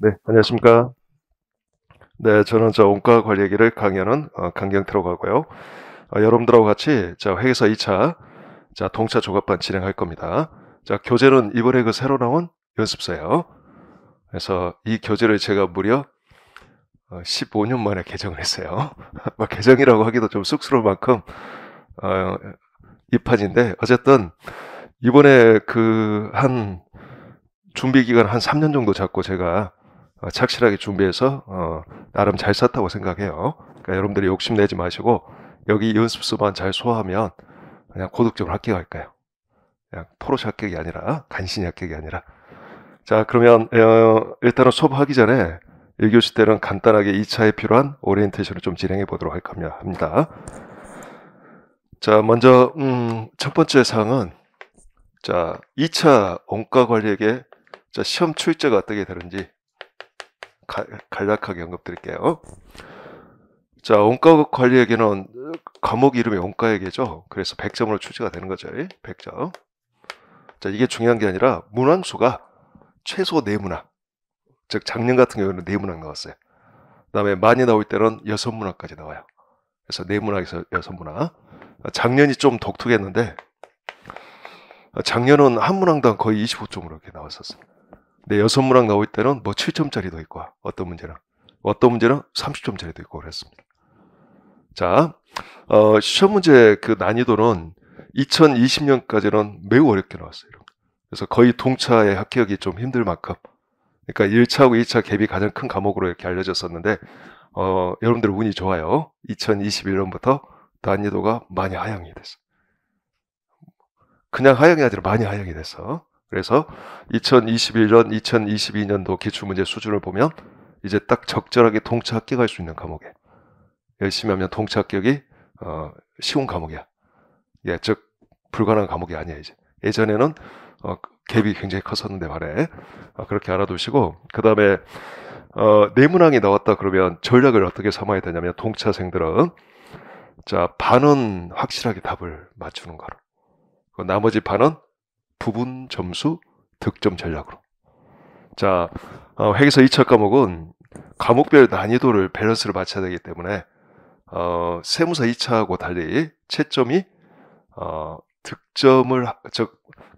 네, 안녕하십니까. 네, 저는 원가 관리기를 강의하는 강경태라고 하고요. 여러분들하고 같이 회계사 2차 동차 조각반 진행할 겁니다. 교재는 이번에 새로 나온 연습서예요. 그래서 이 교재를 제가 무려 15년 만에 개정을 했어요. 뭐 개정이라고 하기도 좀 쑥스러울 만큼 입판인데, 어쨌든 이번에 한 준비 기간 한 3년 정도 잡고 제가 착실하게 준비해서 나름 잘 썼다고 생각해요. 그러니까 여러분들이 욕심내지 마시고 여기 연습서만 잘 소화하면 그냥 고득점을 합격할 거예요. 그냥 토로시 합격이 아니라 간신히 합격이 아니라. 자, 그러면 일단은 수업하기 전에 1교시 때는 간단하게 2차에 필요한 오리엔테이션을 좀 진행해 보도록 합니다. 자, 먼저 첫 번째 사항은 2차 원가관리에게 시험 출제가 어떻게 되는지 간략하게 언급드릴게요. 원가관리에게는 과목 이름이 원가회계죠. 그래서 100점으로 출제가 되는 거죠. 100점. 이게 중요한 게 아니라 문항수가 최소 4문항. 즉 작년 같은 경우에는 4문항 나왔어요. 그 다음에 많이 나올 때는 6문항까지 나와요. 그래서 4문항에서 6문항. 작년이 좀 독특했는데 작년은 한 문항당 거의 25점으로 이렇게 나왔었어요. 근데 6문항 나올 때는 뭐 7점짜리도 있고 어떤 문제는 30점짜리도 있고 그랬습니다. 자, 시험 문제 그 난이도는 2020년까지는 매우 어렵게 나왔어요. 그래서 거의 동차의 합격이 좀 힘들 만큼, 그러니까 1차하고 2차 갭이 가장 큰 과목으로 이렇게 알려졌었는데, 여러분들 운이 좋아요. 2021년부터 난이도가 많이 하향이 됐어. 그냥 하향이 아니라 많이 하향이 됐어. 그래서 2021년, 2022년도 기출문제 수준을 보면 이제 딱 적절하게 동차 합격할 수 있는 과목이에요. 열심히 하면 동차 합격이 쉬운 과목이야. 예, 즉 불가능한 과목이 아니야 이제. 예전에는 갭이 굉장히 컸었는데 말해. 그렇게 알아두시고, 그 다음에 네문항이 나왔다 그러면 전략을 어떻게 삼아야 되냐면, 동차생들은 반은 확실하게 답을 맞추는 거로, 나머지 반은 부분 점수 득점 전략으로. 회계사 2차 과목은 과목별 난이도를 밸런스를 맞춰야 되기 때문에 세무사 2차하고 달리 채점이 득점을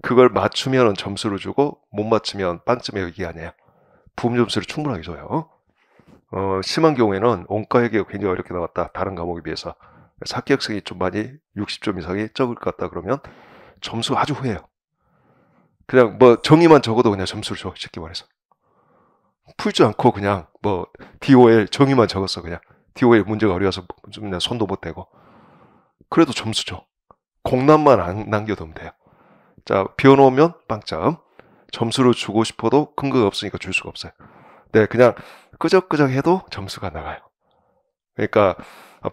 그걸 맞추면 점수를 주고 못 맞추면 빵점의 얘기 아니에요. 부분 점수를 충분하게 줘요. 심한 경우에는 원가회계가 굉장히 어렵게 나왔다, 다른 과목에 비해서. 합격생이 좀 많이 60점 이상이 적을 것 같다 그러면 점수 아주 후해요. 그냥 뭐 정의만 적어도 그냥 점수를 줘, 쉽게 말해서. 풀지 않고 그냥 뭐 DOL 정의만 적었어. 그냥 DOL 문제가 어려워서 좀 그냥 손도 못 대고, 그래도 점수 줘. 공란만 안 남겨두면 돼요. 비워놓으면 빵점. 점수를 주고 싶어도 근거가 없으니까 줄 수가 없어요. 네, 그냥 끄적끄적 해도 점수가 나가요. 그러니까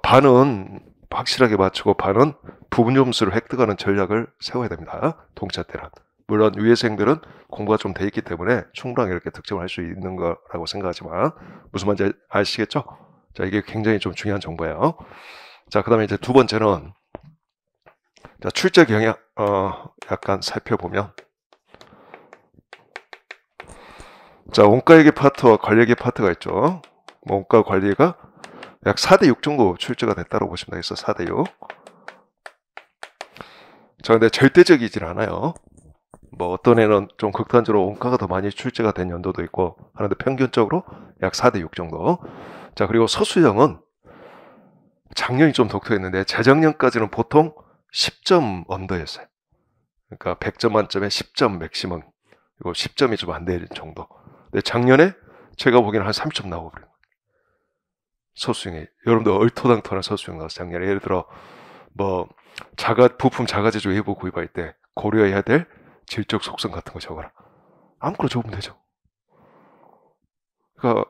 반은 확실하게 맞추고 반은 부분 점수를 획득하는 전략을 세워야 됩니다. 동차 때는. 물론 위에생들은 공부가 좀 돼 있기 때문에 충분하게 이렇게 득점을 할 수 있는 거라고 생각하지만, 무슨 말인지 아시겠죠? 이게 굉장히 좀 중요한 정보예요. 그 다음에 이제 두 번째는 출제 경향 약간 살펴보면, 원가회계 파트와 관리회계 파트가 있죠. 원가 관리가 약 4대6 정도 출제가 됐다고 보시면 되겠어요. 4대6. 근데 절대적이진 않아요. 뭐 어떤 애는 좀 극단적으로 원가가 더 많이 출제가 된 연도도 있고 하는데, 평균적으로 약 4대6 정도. 그리고 서술형은 작년이 좀 독특했는데 재작년까지는 보통 10점 언더였어요. 그러니까 100점 만점에 10점 맥시멈, 그리고 10점이 좀 안 되는 정도. 근데 작년에 제가 보기에는 한 30점 나오고 그래요. 서술형이. 여러분들 얼토당토한 서술형 나왔어요. 작년에 예를 들어 뭐 부품 자가제조 외부 구입할 때 고려해야 될 질적 속성 같은 거 적어라. 아무거나 적으면 되죠. 그러니까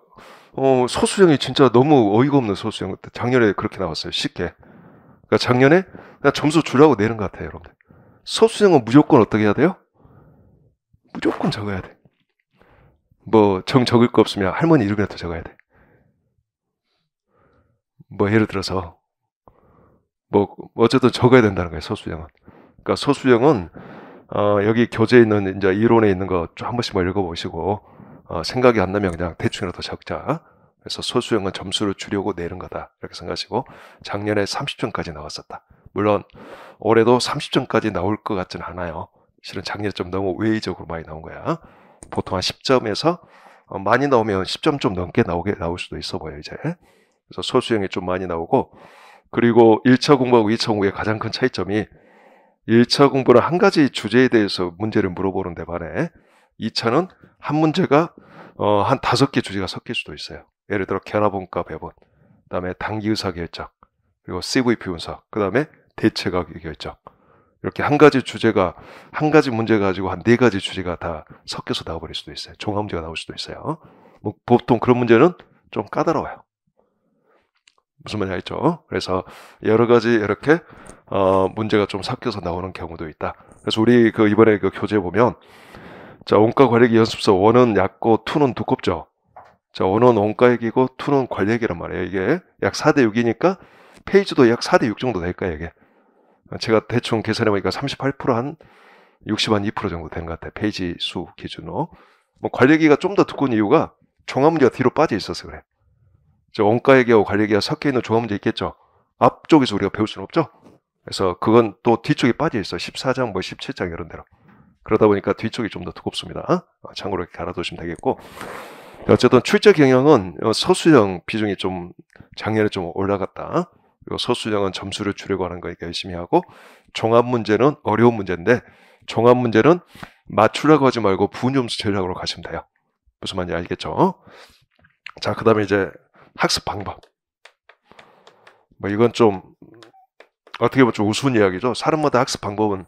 서술형이 진짜 너무 어이가 없는 서술형. 작년에 그렇게 나왔어요. 쉽게. 그러니까 작년에 그냥 점수 주려고 내는 것 같아요, 여러분들. 서술형은 무조건 어떻게 해야 돼요? 무조건 적어야 돼. 뭐 적을 거 없으면 할머니 이름이라도 적어야 돼. 뭐 예를 들어서 뭐 어쨌든 적어야 된다는 거예요, 서술형은. 그러니까 서술형은 여기 교재에 있는 이제 이론에 있는 거 한 번씩만 읽어보시고, 생각이 안 나면 그냥 대충이라도 적자. 그래서 소수형은 점수를 주려고 내는 거다. 이렇게 생각하시고 작년에 30점까지 나왔었다. 물론 올해도 30점까지 나올 것 같지는 않아요. 실은 작년에 좀 너무 외의적으로 많이 나온 거야. 보통 한 10점에서 많이 나오면 10점 좀 넘게 나올 수도 있어 보여 이제. 그래서 소수형이 좀 많이 나오고 그리고 1차 공부하고 2차 공부의 가장 큰 차이점이 1차 공부는 한 가지 주제에 대해서 문제를 물어보는 데 반해 2차는 한 문제가 한 5개 주제가 섞일 수도 있어요. 예를 들어 견화분과 배분, 그 다음에 단기 의사결정, 그리고 CVP 분석, 그 다음에 대체각 결정. 이렇게 한 가지 주제가 한 가지 문제 가지고 한 4가지 주제가 다 섞여서 나와버릴 수도 있어요. 종합 문제가 나올 수도 있어요. 뭐 보통 그런 문제는 좀 까다로워요. 무슨 말인지 알죠? 그래서 여러 가지 이렇게 문제가 좀 섞여서 나오는 경우도 있다. 그래서 우리 이번에 교재 보면 자 원가 관리기 연습서 1은 얕고 2는 두껍죠. 자 1은 원가 얘기고 2는 관리 얘기란 말이에요. 이게 약 4대 6이니까 페이지도 약 4대 6 정도 될까요 이게? 제가 대충 계산해보니까 38% 한 60, 한 2% 정도 되는 것 같아요. 페이지 수 기준으로. 뭐 관리기가 좀 더 두꺼운 이유가 종합문제가 뒤로 빠져 있어서 그래. 원가 얘기하고 관리 얘기가 섞여 있는 종합문제 있겠죠. 앞쪽에서 우리가 배울 수는 없죠. 그래서 그건 또 뒤쪽에 빠져 있어. 14장, 17장 이런 데로. 그러다 보니까 뒤쪽이 좀 더 두껍습니다. 참고로 이렇게 알아두시면 되겠고. 어쨌든 출제 경향은 소수형 비중이 좀 작년에 좀 올라갔다. 그리고 소수형은 점수를 주려고 하는 거니까 열심히 하고 종합 문제는 어려운 문제인데 종합 문제는 맞추려고 하지 말고 부분점수 전략으로 가시면 돼요. 무슨 말인지 알겠죠? 자, 그 다음에 이제 학습 방법. 뭐 이건 좀 어떻게 보면 좀 우스운 이야기죠. 사람마다 학습 방법은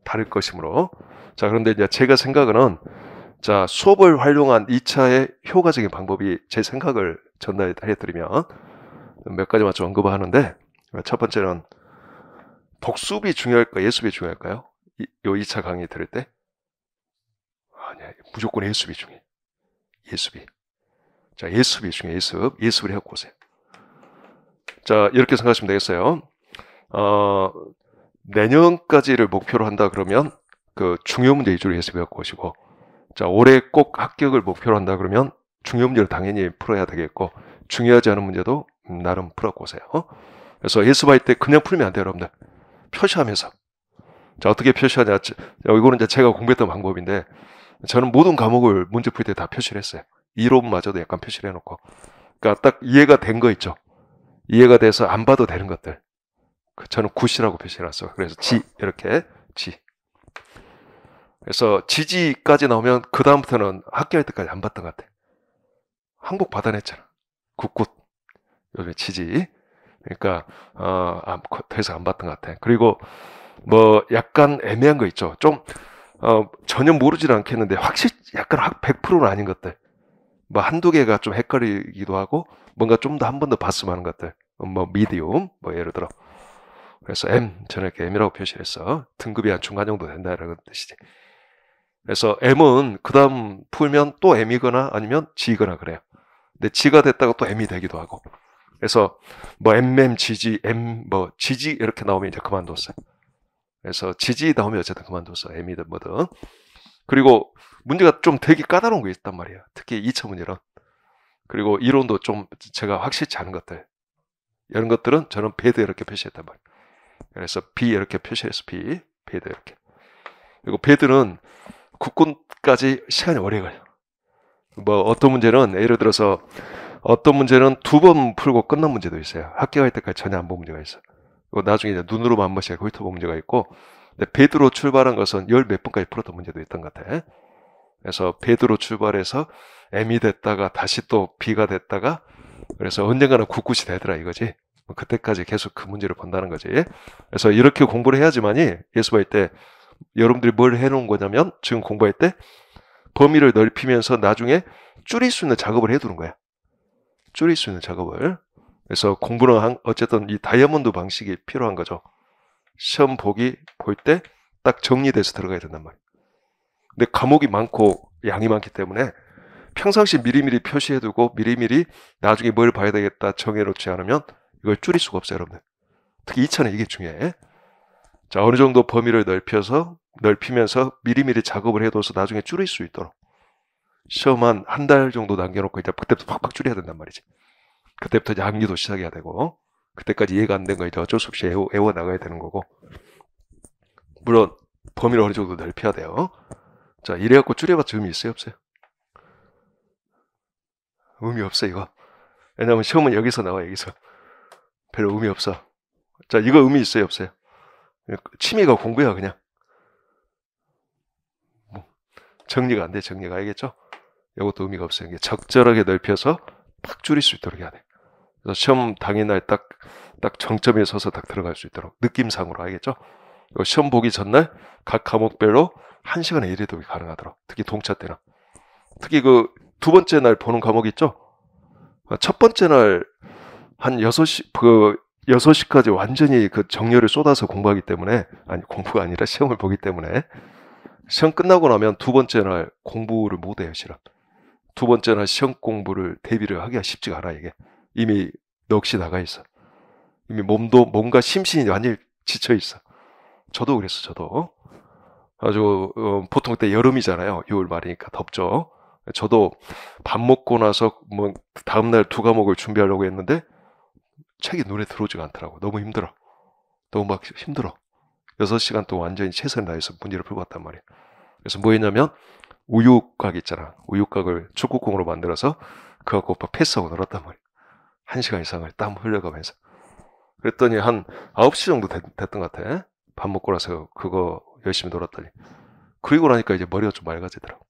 다를 것이므로. 자, 그런데 이제 제가 생각은 자, 수업을 활용한 2차의 효과적인 방법이 제 생각을 전달해드리면 몇 가지만 좀 언급하는데 첫 번째는 복습이 중요할까요? 예습이 중요할까요? 요 2차 강의 들을 때? 아니야, 무조건 예습이 중요해. 예습이. 자, 예습이 중요해. 예습을 해갖고 오세요. 자, 이렇게 생각하시면 되겠어요. 내년까지를 목표로 한다 그러면 그 중요 문제 위주로 예습해갖고 오시고 자, 올해 꼭 합격을 목표로 한다 그러면 중요 문제를 당연히 풀어야 되겠고 중요하지 않은 문제도 나름 풀어갖고 오세요. 그래서 예습할 때 그냥 풀면 안 돼요, 여러분들. 표시하면서. 자, 어떻게 표시하냐. 이거는 이제 제가 공부했던 방법인데 저는 모든 과목을 문제 풀 때 다 표시를 했어요. 이론마저도 약간 표시를 해놓고. 그러니까 딱 이해가 된 거 있죠. 이해가 돼서 안 봐도 되는 것들. 저는 굿이라고 표시해놨어요. 그래서 이렇게 그래서 지지까지 나오면 그 다음부터는 학교할 때까지 안 봤던 것 같아. 항복 받아냈잖아. 굿. 요즘에 지지. 그러니까 더 이상 안 봤던 것 같아. 그리고 뭐 약간 애매한 거 있죠. 좀 전혀 모르지는 않겠는데 확실히 약간 100%는 아닌 것들. 뭐 한두 개가 좀 헷갈리기도 하고 뭔가 좀 더 한 번 더 봤으면 하는 것들. 뭐 미디움 뭐 예를 들어. 그래서 저는 이렇게 M이라고 표시했어. 등급이 한 중간 정도 된다라는 뜻이지. 그래서 M은 그 다음 풀면 또 M이거나 아니면 G거나 그래요. 근데 G가 됐다가 또 M이 되기도 하고. 그래서 뭐 GG, GG 이렇게 나오면 이제 그만뒀어요. 그래서 GG 나오면 어쨌든 그만뒀어. M이든 뭐든. 그리고 문제가 좀 되게 까다로운 게 있단 말이에요. 특히 2차 문제는. 그리고 이론도 좀 제가 확실치 않은 것들. 이런 것들은 저는 배드 이렇게 표시했단 말이에요. 그래서 B 이렇게 표시했어. 배드 이렇게. 그리고 배드는 국군까지 시간이 오래 걸려. 뭐 어떤 문제는 예를 들어서 어떤 문제는 2번 풀고 끝난 문제도 있어요. 합격할 때까지 전혀 안 본 문제가 있어. 그리고 나중에 이제 눈으로 한 번씩 훑어본 문제가 있고, 근데 배드로 출발한 것은 몇 번까지 풀었던 문제도 있던 것 같아. 그래서 배드로 출발해서 M이 됐다가 다시 또 B가 됐다가 그래서 언젠가는 굿굿이 되더라 이거지. 그때까지 계속 그 문제를 본다는 거지. 그래서 이렇게 공부를 해야지만이 예습할 때 여러분들이 뭘 해놓은 거냐면 지금 공부할 때 범위를 넓히면서 나중에 줄일 수 있는 작업을 해두는 거야. 줄일 수 있는 작업을. 그래서 공부는 어쨌든 이 다이아몬드 방식이 필요한 거죠. 시험 볼 때 딱 정리돼서 들어가야 된단 말이야. 근데 과목이 많고 양이 많기 때문에 평상시 미리미리 표시해두고 미리미리 나중에 뭘 봐야 되겠다 정해놓지 않으면 이걸 줄일 수가 없어요, 여러분들. 특히 2차는 이게 중요해. 자, 어느 정도 범위를 넓히면서 미리미리 작업을 해둬서 나중에 줄일 수 있도록. 시험 한 달 정도 남겨놓고 이제 그때부터 팍팍 줄여야 된단 말이지. 그때부터 이제 암기도 시작해야 되고, 그때까지 이해가 안 된 거 이제 어쩔 수 없이 애워 나가야 되는 거고, 물론 범위를 어느 정도 넓혀야 돼요. 자, 이래갖고 줄여봤자 의미 있어요, 없어요? 의미 없어, 이거. 왜냐면 시험은 여기서 나와, 여기서. 별로 의미 없어. 자, 이거 의미 있어요, 없어요? 취미가 공부야, 그냥. 뭐, 정리가 안 돼, 정리가. 알겠죠? 이것도 의미가 없어요. 이게 적절하게 넓혀서 팍 줄일 수 있도록 해야 돼. 그래서 시험 당일날 딱 정점에 서서 딱 들어갈 수 있도록. 느낌상으로, 알겠죠? 시험 보기 전날 각 과목별로 1시간에 1회독이 가능하도록. 특히 동차 때는. 특히 그 두 번째 날 보는 과목 있죠? 첫 번째 날 한 6시까지 완전히 그 정열을 쏟아서 공부하기 때문에, 아니, 공부가 아니라 시험을 보기 때문에, 시험 끝나고 나면 두 번째 날 공부를 못 해요, 실은. 두 번째 날 시험 공부를 대비를 하기가 쉽지가 않아, 이게. 이미 넋이 나가 있어. 이미 몸과 심신이 완전히 지쳐 있어. 저도 그랬어, 저도. 아주, 보통 그때 여름이잖아요. 6월 말이니까 덥죠. 저도 밥 먹고 나서 뭐 다음날 두 과목을 준비하려고 했는데 책이 눈에 들어오지가 않더라고. 너무 힘들어. 너무 막 힘들어. 6시간 동안 완전히 최선을 다해서 문제를 풀고 왔단 말이야. 그래서 뭐 했냐면 우유곽 있잖아. 우유곽을 축구공으로 만들어서 그거 갖고 패스하고 놀았단 말이야. 1시간 이상을 땀 흘려가면서. 그랬더니 한 9시 정도 됐던 것 같아. 밥 먹고 나서 그거 열심히 놀았더니. 그리고 나니까 이제 머리가 좀 맑아지더라고.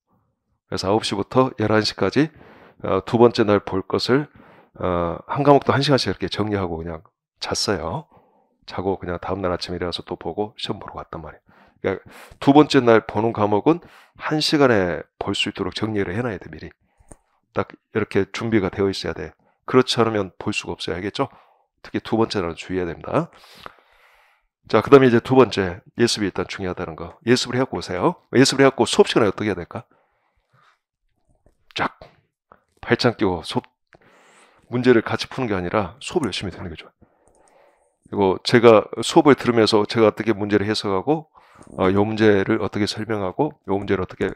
그래서 9시부터 11시까지 두 번째 날 볼 것을 한 과목도 1시간씩 이렇게 정리하고 그냥 잤어요. 자고 그냥 다음날 아침에 일어나서 또 보고 시험 보러 갔단 말이에요. 그러니까 두 번째 날 보는 과목은 1시간에 볼 수 있도록 정리를 해놔야 돼, 미리. 딱 이렇게 준비가 되어 있어야 돼. 그렇지 않으면 볼 수가 없어요. 알겠죠? 특히 두 번째 날은 주의해야 됩니다. 자, 그 다음에 이제 두 번째, 예습이 일단 중요하다는 거. 예습을 해갖고 오세요. 예습을 해갖고 수업 시간에 어떻게 해야 될까? 쫙 팔짱 끼고 문제를 같이 푸는 게 아니라 수업을 열심히 듣는 게 좋아요. 그리고 제가 수업을 들으면서 제가 어떻게 문제를 해석하고 이 문제를 어떻게 설명하고 이 문제를 어떻게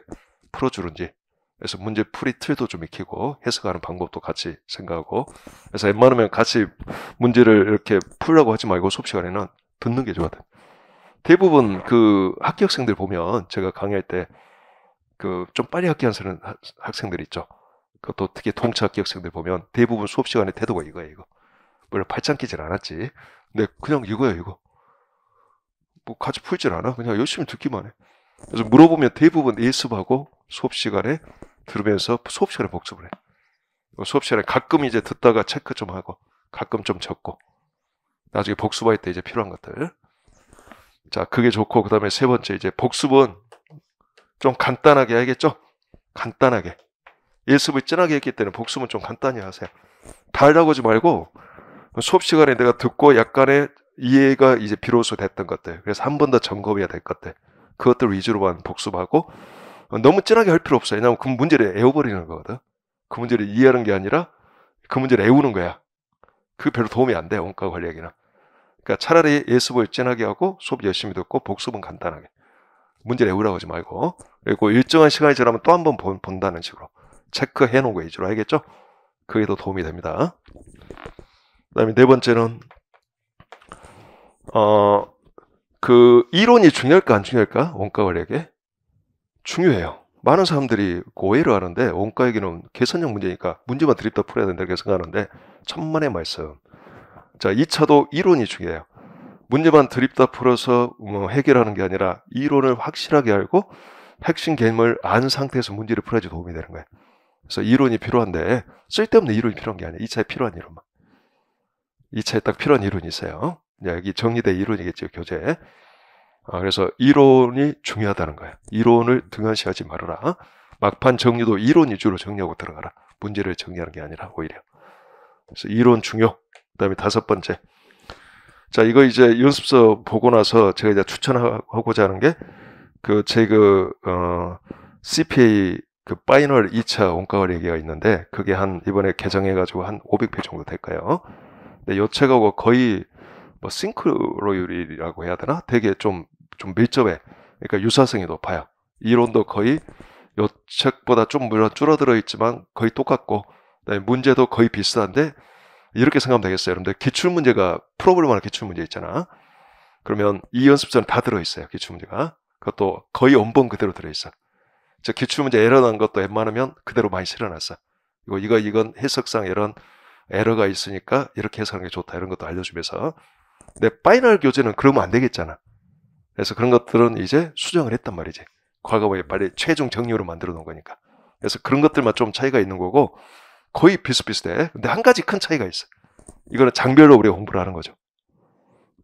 풀어주는지, 그래서 문제 풀이 틀도 좀 익히고 해석하는 방법도 같이 생각하고, 그래서 웬만하면 같이 문제를 이렇게 풀려고 하지 말고 수업 시간에는 듣는 게 좋아요. 대부분 그 학기 학생들 보면 제가 강의할 때 그 좀 빨리 학기하는 학생들 있죠. 그것도 특히 동차 학기 학생들 보면 대부분 수업 시간에 태도가 이거예요, 이거. 물론 팔짱 끼질 않았지. 근데 그냥 이거야, 이거. 뭐 같이 풀질 않아. 그냥 열심히 듣기만 해. 그래서 물어보면 대부분 예습하고 수업 시간에 들으면서 수업 시간에 복습을 해. 수업 시간에 가끔 이제 듣다가 체크 좀 하고 가끔 좀 적고 나중에 복습할 때 이제 필요한 것들. 자, 그게 좋고, 그 다음에 세 번째, 이제 복습은 좀 간단하게 해야겠죠? 간단하게. 예습을 진하게 했기 때문에 복습은 좀 간단히 하세요. 다 하려고 하지 말고 수업 시간에 내가 듣고 약간의 이해가 이제 비로소 됐던 것들, 그래서 한 번 더 점검해야 될 것들, 그것들 위주로만 복습하고, 너무 진하게 할 필요 없어요. 왜냐하면 그 문제를 애워버리는 거거든. 그 문제를 이해하는 게 아니라 그 문제를 애우는 거야. 그게 별로 도움이 안 돼, 원가 관리하기는. 그러니까 차라리 예습을 진하게 하고 수업 열심히 듣고 복습은 간단하게. 문제를 애우라고 하지 말고. 그리고 일정한 시간이 지나면 또 한 번 본다는 식으로 체크해 놓은 거 위주로. 알겠죠? 그게 더 도움이 됩니다. 그 다음에 네 번째는 그 이론이 중요할까 안 중요할까? 원가 관리에게 중요해요. 많은 사람들이 오해를 하는데 원가 얘기는 계산형 문제니까 문제만 드립다 풀어야 된다 이렇게 생각하는데 천만의 말씀. 자, 2차도 이론이 중요해요. 문제만 드립다 풀어서 해결하는 게 아니라 이론을 확실하게 알고 핵심 개념을 안 상태에서 문제를 풀어야지 도움이 되는 거예요. 그래서 이론이 필요한데 쓸데없는 이론이 필요한 게 아니에요. 2차에 필요한 이론만. 2차에 딱 필요한 이론이 있어요. 여기 정리된 이론이겠죠, 교재. 그래서 이론이 중요하다는 거예요. 이론을 등한시하지 말아라. 막판 정리도 이론 위주로 정리하고 들어가라. 문제를 정리하는 게 아니라 오히려. 그래서 이론 중요. 그 다음에 다섯 번째. 자, 이거 이제 연습서 보고 나서 제가 이제 추천하고자 하는 게 CPA 그 파이널 2차 원가관리 얘기가 있는데 그게 이번에 개정해가지고 한 500페이지 정도 될까요? 근데 요 책하고 거의 뭐 싱크로율이라고 해야 되나? 되게 좀 밀접해. 그러니까 유사성이 높아요. 이론도 거의 요 책보다 좀 물론 줄어들어 있지만 거의 똑같고, 그다음에 문제도 거의 비슷한데, 이렇게 생각하면 되겠어요. 여러분들 기출문제가 풀어볼 만한 기출문제 있잖아. 그러면 이 연습서는 다 들어있어요. 기출문제가. 그것도 거의 원본 그대로 들어있어. 저 기출문제 에러 난 것도 웬만하면 그대로 많이 실어놨어. 이건 해석상 이런 에러가 있으니까 이렇게 해석하는 게 좋다, 이런 것도 알려주면서. 근데 파이널 교재는 그러면 안 되겠잖아. 그래서 그런 것들은 이제 수정을 했단 말이지. 과거에 빨리 최종 정리로 만들어 놓은 거니까. 그래서 그런 것들만 좀 차이가 있는 거고, 거의 비슷비슷해. 근데 한 가지 큰 차이가 있어. 이거는 장별로 우리가 공부를 하는 거죠.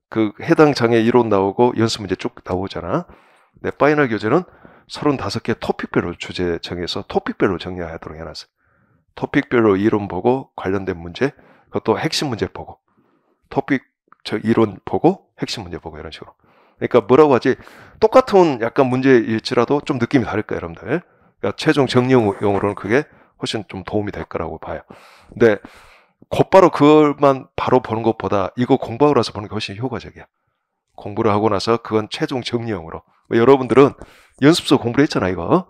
그 해당 장의 이론 나오고 연습 문제 쭉 나오잖아. 근데 파이널 교재는 35개 토픽별로 주제 정해서 토픽별로 정리하도록 해놨어요. 토픽별로 이론 보고 관련된 문제, 그것도 핵심 문제 보고, 토픽 이론 보고 핵심 문제 보고, 이런 식으로. 그러니까 뭐라고 하지? 똑같은 약간 문제일지라도 좀 느낌이 다를 거예요, 여러분들. 그러니까 최종 정리용으로는 그게 훨씬 좀 도움이 될 거라고 봐요. 근데 곧바로 그걸만 바로 보는 것보다 이거 공부하고 나서 보는 게 훨씬 효과적이야. 공부를 하고 나서 그건 최종 정리용으로. 여러분들은 연습서 공부를 했잖아, 이거.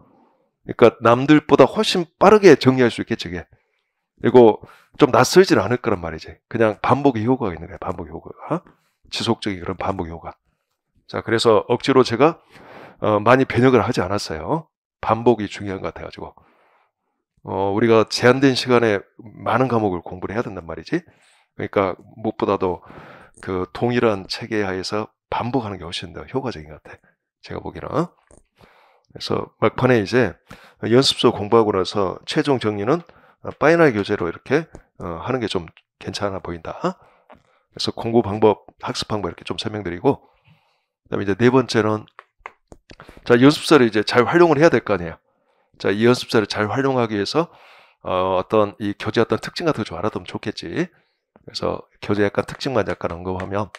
그러니까 남들보다 훨씬 빠르게 정리할 수 있겠지, 이게. 이거 좀 낯설진 않을 거란 말이지. 그냥 반복의 효과가 있는 거야, 반복의 효과가. 지속적인 그런 반복 효과. 자, 그래서 억지로 제가 많이 변형을 하지 않았어요. 반복이 중요한 것 같아가지고. 우리가 제한된 시간에 많은 과목을 공부를 해야 된단 말이지. 그러니까 무엇보다도 그 동일한 체계 하에서 반복하는 게 훨씬 더 효과적인 것 같아, 제가 보기에는. 그래서 막판에 이제 연습서 공부하고 나서 최종 정리는 파이널 교재로 이렇게 하는 게 좀 괜찮아 보인다. 그래서 공부 방법, 학습 방법 이렇게 좀 설명드리고, 그다음에 이제 네 번째는, 자, 연습서를 이제 잘 활용을 해야 될 거 아니에요. 자, 이 연습서를 잘 활용하기 위해서 어떤 이 교재 어떤 특징 같은 거 좀 알아두면 좋겠지. 그래서 교재 약간 특징만 약간 언급하면,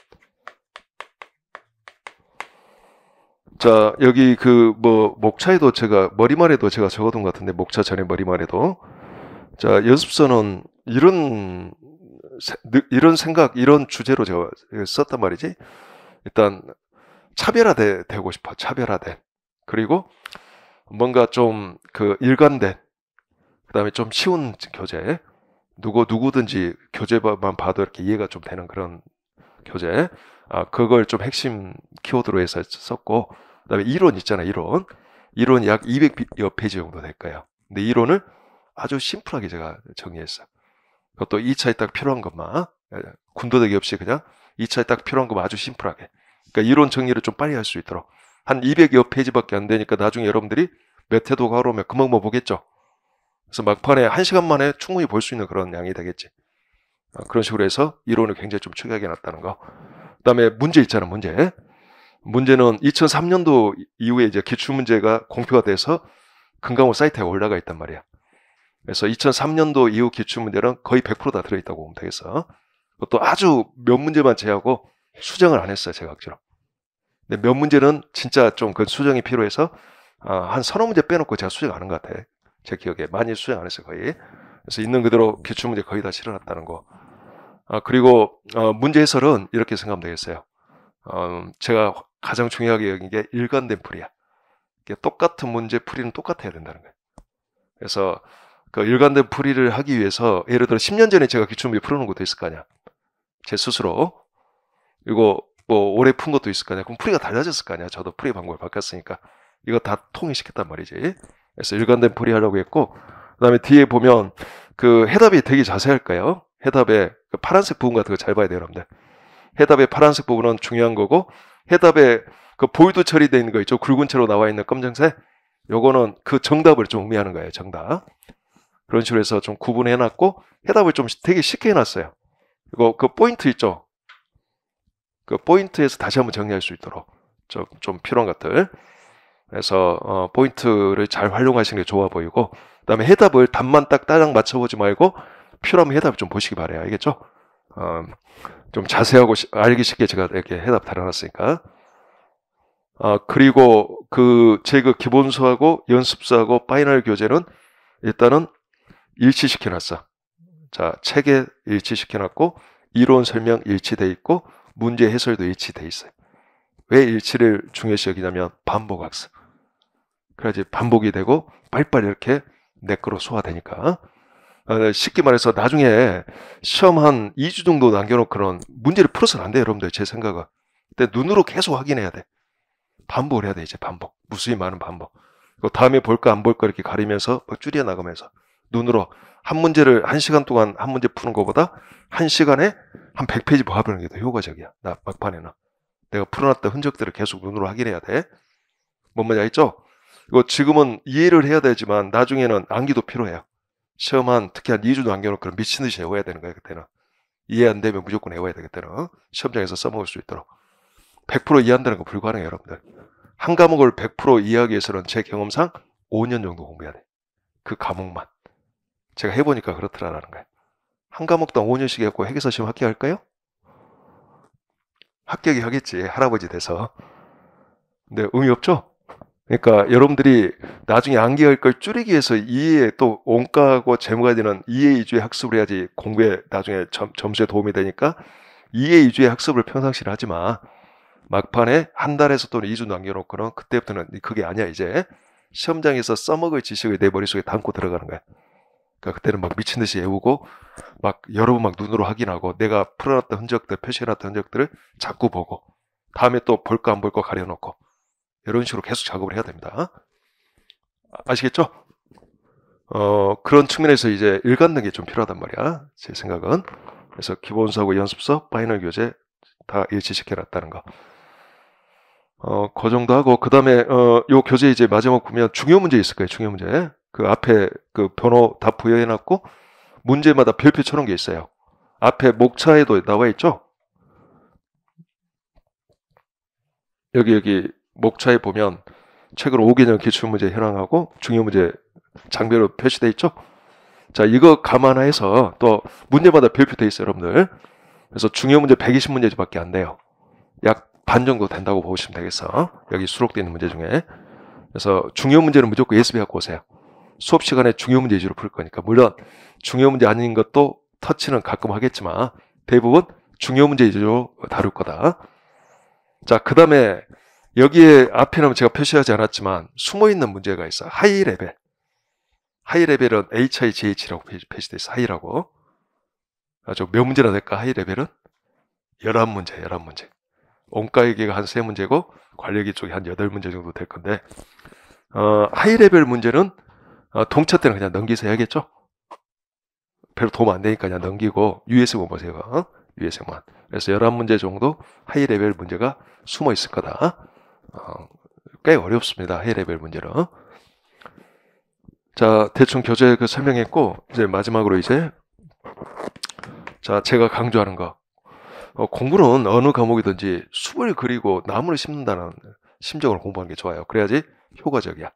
자, 여기 그 뭐 목차에도 제가 머리말에도 제가 적어둔 것 같은데, 목차 전에 머리말에도, 자, 연습서는 이런 생각, 이런 주제로 제가 썼단 말이지. 일단 차별화되고 싶어. 차별화된. 그리고 뭔가 좀 그 일관된, 그다음에 좀 쉬운 교재. 누구든지 교재만 봐도 이렇게 이해가 좀 되는 그런 교재. 그걸 좀 핵심 키워드로 해서 썼고, 그다음에 이론 있잖아, 이론. 이론 약 200여 페이지 정도 될 거예요. 근데 이론을 아주 심플하게 제가 정리했어요. 그것도 2차에 딱 필요한 것만, 군더더기 없이 그냥 2차에 딱 필요한 것만 아주 심플하게. 그러니까 이론 정리를 좀 빨리 할 수 있도록. 한 200여 페이지밖에 안 되니까 나중에 여러분들이 몇 회도 가로 오면 금방 뭐 보겠죠. 그래서 막판에 1시간 만에 충분히 볼 수 있는 그런 양이 되겠지. 그런 식으로 해서 이론을 굉장히 좀 축약해 놨다는 거. 그다음에 문제 있잖아, 문제. 문제는 2003년도 이후에 이제 기출문제가 공표가 돼서 금강호 사이트에 올라가 있단 말이야. 그래서 2003년도 이후 기출문제는 거의 100%다 들어있다고 보면 되겠어. 그것도 아주 몇 문제만 제외하고 수정을 안 했어요, 제가 억지로. 근데 몇 문제는 진짜 좀 그 수정이 필요해서 한 서너 문제 빼놓고 제가 수정 안 한 것 같아. 제 기억에 많이 수정 안 했어요, 거의. 그래서 있는 그대로 기출문제 거의 다 실어놨다는 거. 그리고 문제 해설은 이렇게 생각하면 되겠어요. 제가 가장 중요하게 여긴 게 일관된 풀이야. 똑같은 문제 풀이는 똑같아야 된다는 거예요. 그래서 그 일관된 풀이를 하기 위해서, 예를 들어 10년 전에 제가 기출문제 풀어놓은 것도 있을 거 아니야, 제 스스로. 이거 뭐 오래 푼 것도 있을 거 아니야. 그럼 풀이가 달라졌을 거 아니야. 저도 풀이 방법을 바꿨으니까. 이거 다 통일시켰단 말이지. 그래서 일관된 풀이 하려고 했고, 그 다음에 뒤에 보면 그 해답이 되게 자세할 거예요. 해답에 그 파란색 부분 같은 거 잘 봐야 돼요, 여러분들. 해답의 파란색 부분은 중요한 거고, 해답에 그 볼드 처리되어 있는 거 있죠. 굵은 채로 나와 있는 검정색. 요거는 그 정답을 좀 의미하는 거예요, 정답. 그런 식으로 해서 좀 구분해놨고, 해답을 좀 되게 쉽게 해놨어요. 이거 그 포인트 있죠. 그 포인트에서 다시 한번 정리할 수 있도록 좀 필요한 것들. 그래서 포인트를 잘 활용하시는 게 좋아 보이고, 그 다음에 해답을 답만 딱 따당 맞춰보지 말고 필요하면 해답을 좀 보시기 바래요. 알겠죠? 좀 자세하고 알기 쉽게 제가 이렇게 해답 달아놨으니까. 그리고 제 기본서하고 연습서하고 파이널 교재는 일단은 일치시켜놨어. 자, 책에 일치시켜놨고, 이론 설명 일치돼 있고, 문제 해설도 일치돼 있어요. 왜 일치를 중요시 여기냐면 반복 학습. 그래야지 반복이 되고 빨리빨리 이렇게 내 거로 소화되니까. 쉽게 말해서 나중에 시험 한 2주 정도 남겨놓고는 문제를 풀어서는 안 돼요, 여러분들. 제 생각은. 근데 눈으로 계속 확인해야 돼. 반복을 해야 돼, 이제 반복. 무수히 많은 반복. 다음에 볼까 안 볼까 이렇게 가리면서 막 줄여 나가면서 눈으로 한 문제를 1시간 동안 한 문제 푸는 것보다 1시간에 한 100페이지 봐보는 게 더 효과적이야. 나 막판에는. 내가 풀어놨던 흔적들을 계속 눈으로 확인해야 돼. 뭔 말인지 알죠? 이거 지금은 이해를 해야 되지만 나중에는 암기도 필요해요. 시험 특히 한 2주 남겨놓고 미친 듯이 외워야 되는 거예요, 그때는. 이해 안 되면 무조건 외워야 돼, 그때는. 시험장에서 써먹을 수 있도록. 100% 이해한다는 거 불가능해요, 여러분들. 한 과목을 100% 이해하기 위해서는 제 경험상 5년 정도 공부해야 돼. 그 과목만. 제가 해보니까 그렇더라라는 거예요. 한 과목당 5년씩 해갖고 회계사 시험 합격할까요? 합격이 하겠지, 할아버지 돼서. 근데 의미 없죠? 그러니까 여러분들이 나중에 암기할 걸 줄이기 위해서 이해 또 원가하고 재무가 되는 이해 위주의 학습을 해야지 공부에 나중에 점수에 도움이 되니까 이해 위주의 학습을 평상시에 하지 마. 막판에 한 달에서 또는 2주 남겨놓고는 그때부터는 그게 아니야. 이제 시험장에서 써먹을 지식을 내 머릿속에 담고 들어가는 거야. 그러니까 그때는 막 미친 듯이 외우고 막 여러 번 막 눈으로 확인하고 내가 풀어놨던 흔적들, 표시해놨던 흔적들을 자꾸 보고 다음에 또 볼까 안 볼까 가려놓고 이런 식으로 계속 작업을 해야 됩니다. 아시겠죠? 그런 측면에서 이제 일관되게 좀 필요하단 말이야. 제 생각은. 그래서 기본서하고 연습서, 파이널 교재 다 일치시켜놨다는 거. 그 정도 하고, 그 다음에, 요 교재 이제 마지막 보면 중요 문제 있을 거예요, 중요 문제. 그 앞에 그 번호 다 부여해놨고, 문제마다 별표 쳐놓은 게 있어요. 앞에 목차에도 나와 있죠? 여기 목차에 보면 최근 5개년 기출문제 현황하고 중요 문제 장별로 표시돼 있죠? 자, 이거 감안해서 또 문제마다 별표돼 있어요, 여러분들. 그래서 중요 문제 120문제밖에 안 돼요. 약 반 정도 된다고 보시면 되겠어. 여기 수록되어 있는 문제 중에. 그래서 중요 문제는 무조건 예습해 갖고 오세요. 수업 시간에 중요 문제 위주로 풀 거니까. 물론 중요 문제 아닌 것도 터치는 가끔 하겠지만 대부분 중요 문제 위주로 다룰 거다. 자, 그 다음에 여기에 앞에는 제가 표시하지 않았지만 숨어있는 문제가 있어. 하이 레벨. 하이 레벨은 HIGH라고 표시되어 있어. 하이라고. 몇 문제나 될까? 하이 레벨은? 11문제, 11문제. 원가회계가 한 3문제고 관리회계 쪽이 한 8문제 정도 될 건데 하이 레벨 문제는 동차 때는 그냥 넘기서 해야겠죠? 별로 도움 안 되니까 그냥 넘기고 US만 보세요. US만. 그래서 11문제 정도 하이 레벨 문제가 숨어 있을 거다. 꽤 어렵습니다. 하이 레벨 문제는. 자, 대충 교재 설명했고 이제 마지막으로 이제 자, 제가 강조하는 거. 공부는 어느 과목이든지 숲을 그리고 나무를 심는다는 심정으로 공부하는 게 좋아요. 그래야지 효과적이야.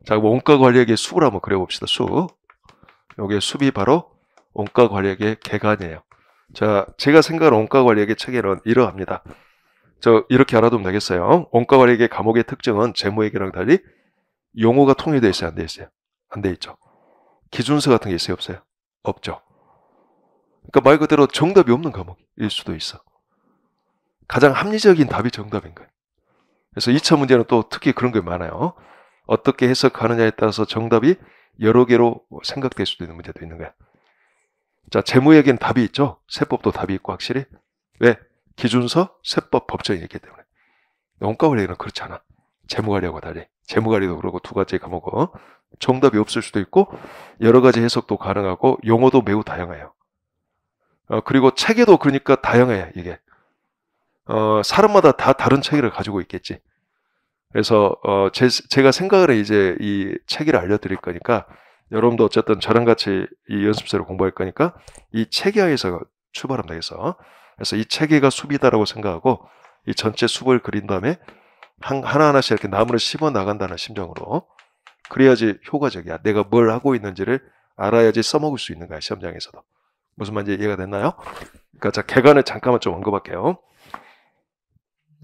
자, 원가 관리에게 숲을 한번 그려봅시다. 숲. 여기 숲이 바로 원가 관리에게 개간이에요. 자, 제가 생각하는 원가 관리에게 체계는 이러합니다. 이렇게 알아두면 되겠어요. 원가 관리에게 과목의 특징은 재무회계랑 달리 용어가 통일되어 있어요? 안 되어 있어요? 안 되어 있죠. 기준서 같은 게 있어요? 없어요? 없죠. 그러니까 말 그대로 정답이 없는 과목일 수도 있어. 가장 합리적인 답이 정답인 거예요. 그래서 2차 문제는 또 특히 그런 게 많아요. 어떻게 해석하느냐에 따라서 정답이 여러 개로 생각될 수도 있는 문제도 있는 거야. 자, 재무에게는 답이 있죠. 세법도 답이 있고 확실히. 왜? 기준서, 세법, 법정이 있기 때문에. 원가관리는 그렇지 않아. 재무관리하고 달리. 재무관리도 그러고 두 가지 과목은 정답이 없을 수도 있고 여러 가지 해석도 가능하고 용어도 매우 다양해요. 그리고 체계도 그러니까 다양해, 이게. 사람마다 다 다른 체계를 가지고 있겠지. 그래서, 제가 생각을 해 이제 이 체계를 알려드릴 거니까, 여러분도 어쨌든 저랑 같이 이 연습서를 공부할 거니까, 이 체계하에서 출발하면 되겠어. 그래서 이 체계가 숲이다라고 생각하고, 이 전체 숲을 그린 다음에, 하나하나씩 이렇게 나무를 심어 나간다는 심정으로, 그래야지 효과적이야. 내가 뭘 하고 있는지를 알아야지 써먹을 수 있는 거야, 시험장에서도. 무슨 말인지 이해가 됐나요? 그러니까 자, 개간을 잠깐만 좀 언급할게요.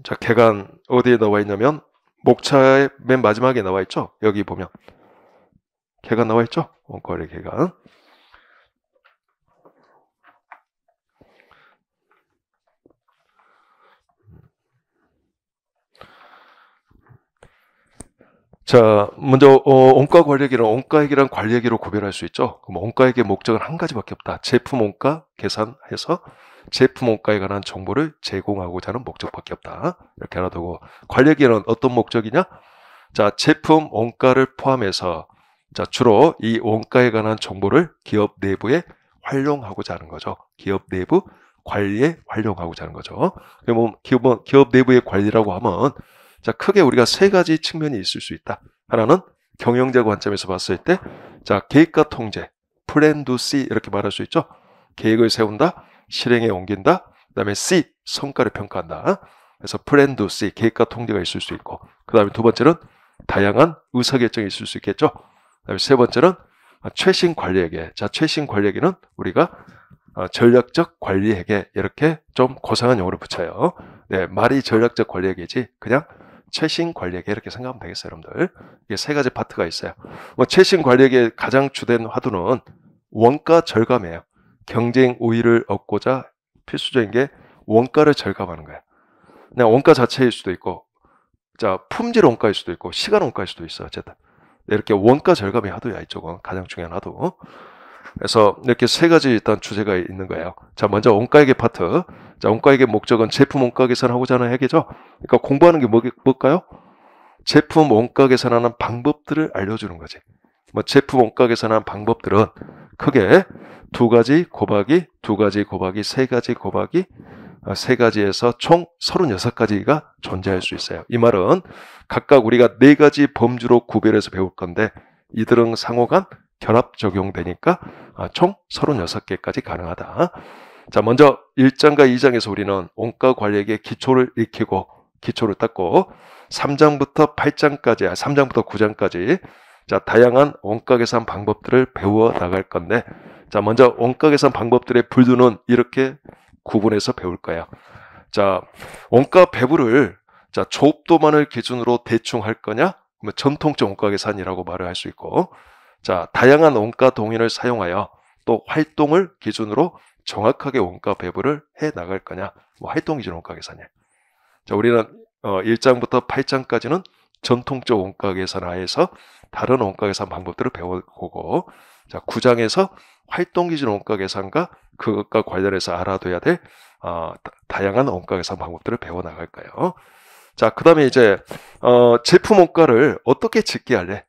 자, 개간 어디에 나와 있냐면 목차의 맨 마지막에 나와 있죠? 여기 보면 개간 나와 있죠? 원가의 개간. 자, 먼저 원가 관리액이랑 원가액이랑 관리액으로 구별할 수 있죠. 그럼 원가액의 목적은 한 가지밖에 없다. 제품 원가 계산해서 제품 원가에 관한 정보를 제공하고자 하는 목적밖에 없다. 이렇게 알아두고, 관리액에는 어떤 목적이냐? 자, 제품 원가를 포함해서 자, 주로 이 원가에 관한 정보를 기업 내부에 활용하고자 하는 거죠. 기업 내부 관리에 활용하고자 하는 거죠. 그러면 기업 내부의 관리라고 하면 자, 크게 우리가 세 가지 측면이 있을 수 있다. 하나는 경영자 관점에서 봤을 때, 자, 계획과 통제, 플랜 두 C 이렇게 말할 수 있죠. 계획을 세운다, 실행에 옮긴다, 그 다음에 C, 성과를 평가한다. 그래서 플랜 두 C, 계획과 통제가 있을 수 있고, 그 다음에 두 번째는 다양한 의사결정이 있을 수 있겠죠. 그 다음에 세 번째는 최신 관리회계. 자, 최신 관리회계는 우리가 전략적 관리회계 이렇게 좀 고상한 용어를 붙여요. 네, 말이 전략적 관리회계지 그냥 최신 관리회계 이렇게 생각하면 되겠어요, 여러분들. 이게 세 가지 파트가 있어요. 최신 관리회계의 가장 주된 화두는 원가 절감이에요. 경쟁 우위를 얻고자 필수적인 게 원가를 절감하는 거예요. 그냥 원가 자체일 수도 있고, 자, 품질 원가일 수도 있고, 시간 원가일 수도 있어요. 어쨌든 이렇게 원가 절감의 화두야. 이쪽은 가장 중요한 화두. 그래서 이렇게 세 가지 일단 주제가 있는 거예요. 자, 먼저 원가액의 파트. 자, 원가액의 목적은 제품 원가 계산하고자 하는 회계죠. 그러니까 공부하는 게 뭘까요? 제품 원가 계산하는 방법들을 알려주는 거지. 제품 원가 계산하는 방법들은 크게 두 가지 곱하기 세 가지 곱하기 세 가지에서 총 36가지가 존재할 수 있어요. 이 말은 각각 우리가 네 가지 범주로 구별해서 배울 건데 이들은 상호간 결합 적용되니까 총 36개까지 가능하다. 자, 먼저 1장과 2장에서 우리는 원가 관리액의 기초를 익히고 기초를 닦고 3장부터 8장까지, 3장부터 9장까지 자, 다양한 원가 계산 방법들을 배워 나갈 건데, 자, 먼저 원가 계산 방법들의 분류는 이렇게 구분해서 배울 거예요. 자, 원가 배분을 자, 조업도만을 기준으로 대충 할 거냐? 전통적 원가 계산이라고 말을 할 수 있고, 자, 다양한 원가 동인을 사용하여 또 활동을 기준으로 정확하게 원가 배분을 해 나갈 거냐? 활동 기준 원가 계산이에요. 자, 우리는 1장부터 8장까지는 전통적 원가 계산 하에서 다른 원가 계산 방법들을 배워보고, 자, 9장에서 활동 기준 원가 계산과 그것과 관련해서 알아둬야 될 다양한 원가 계산 방법들을 배워 나갈 거예요. 자, 그 다음에 이제 제품 원가를 어떻게 짓게 할래?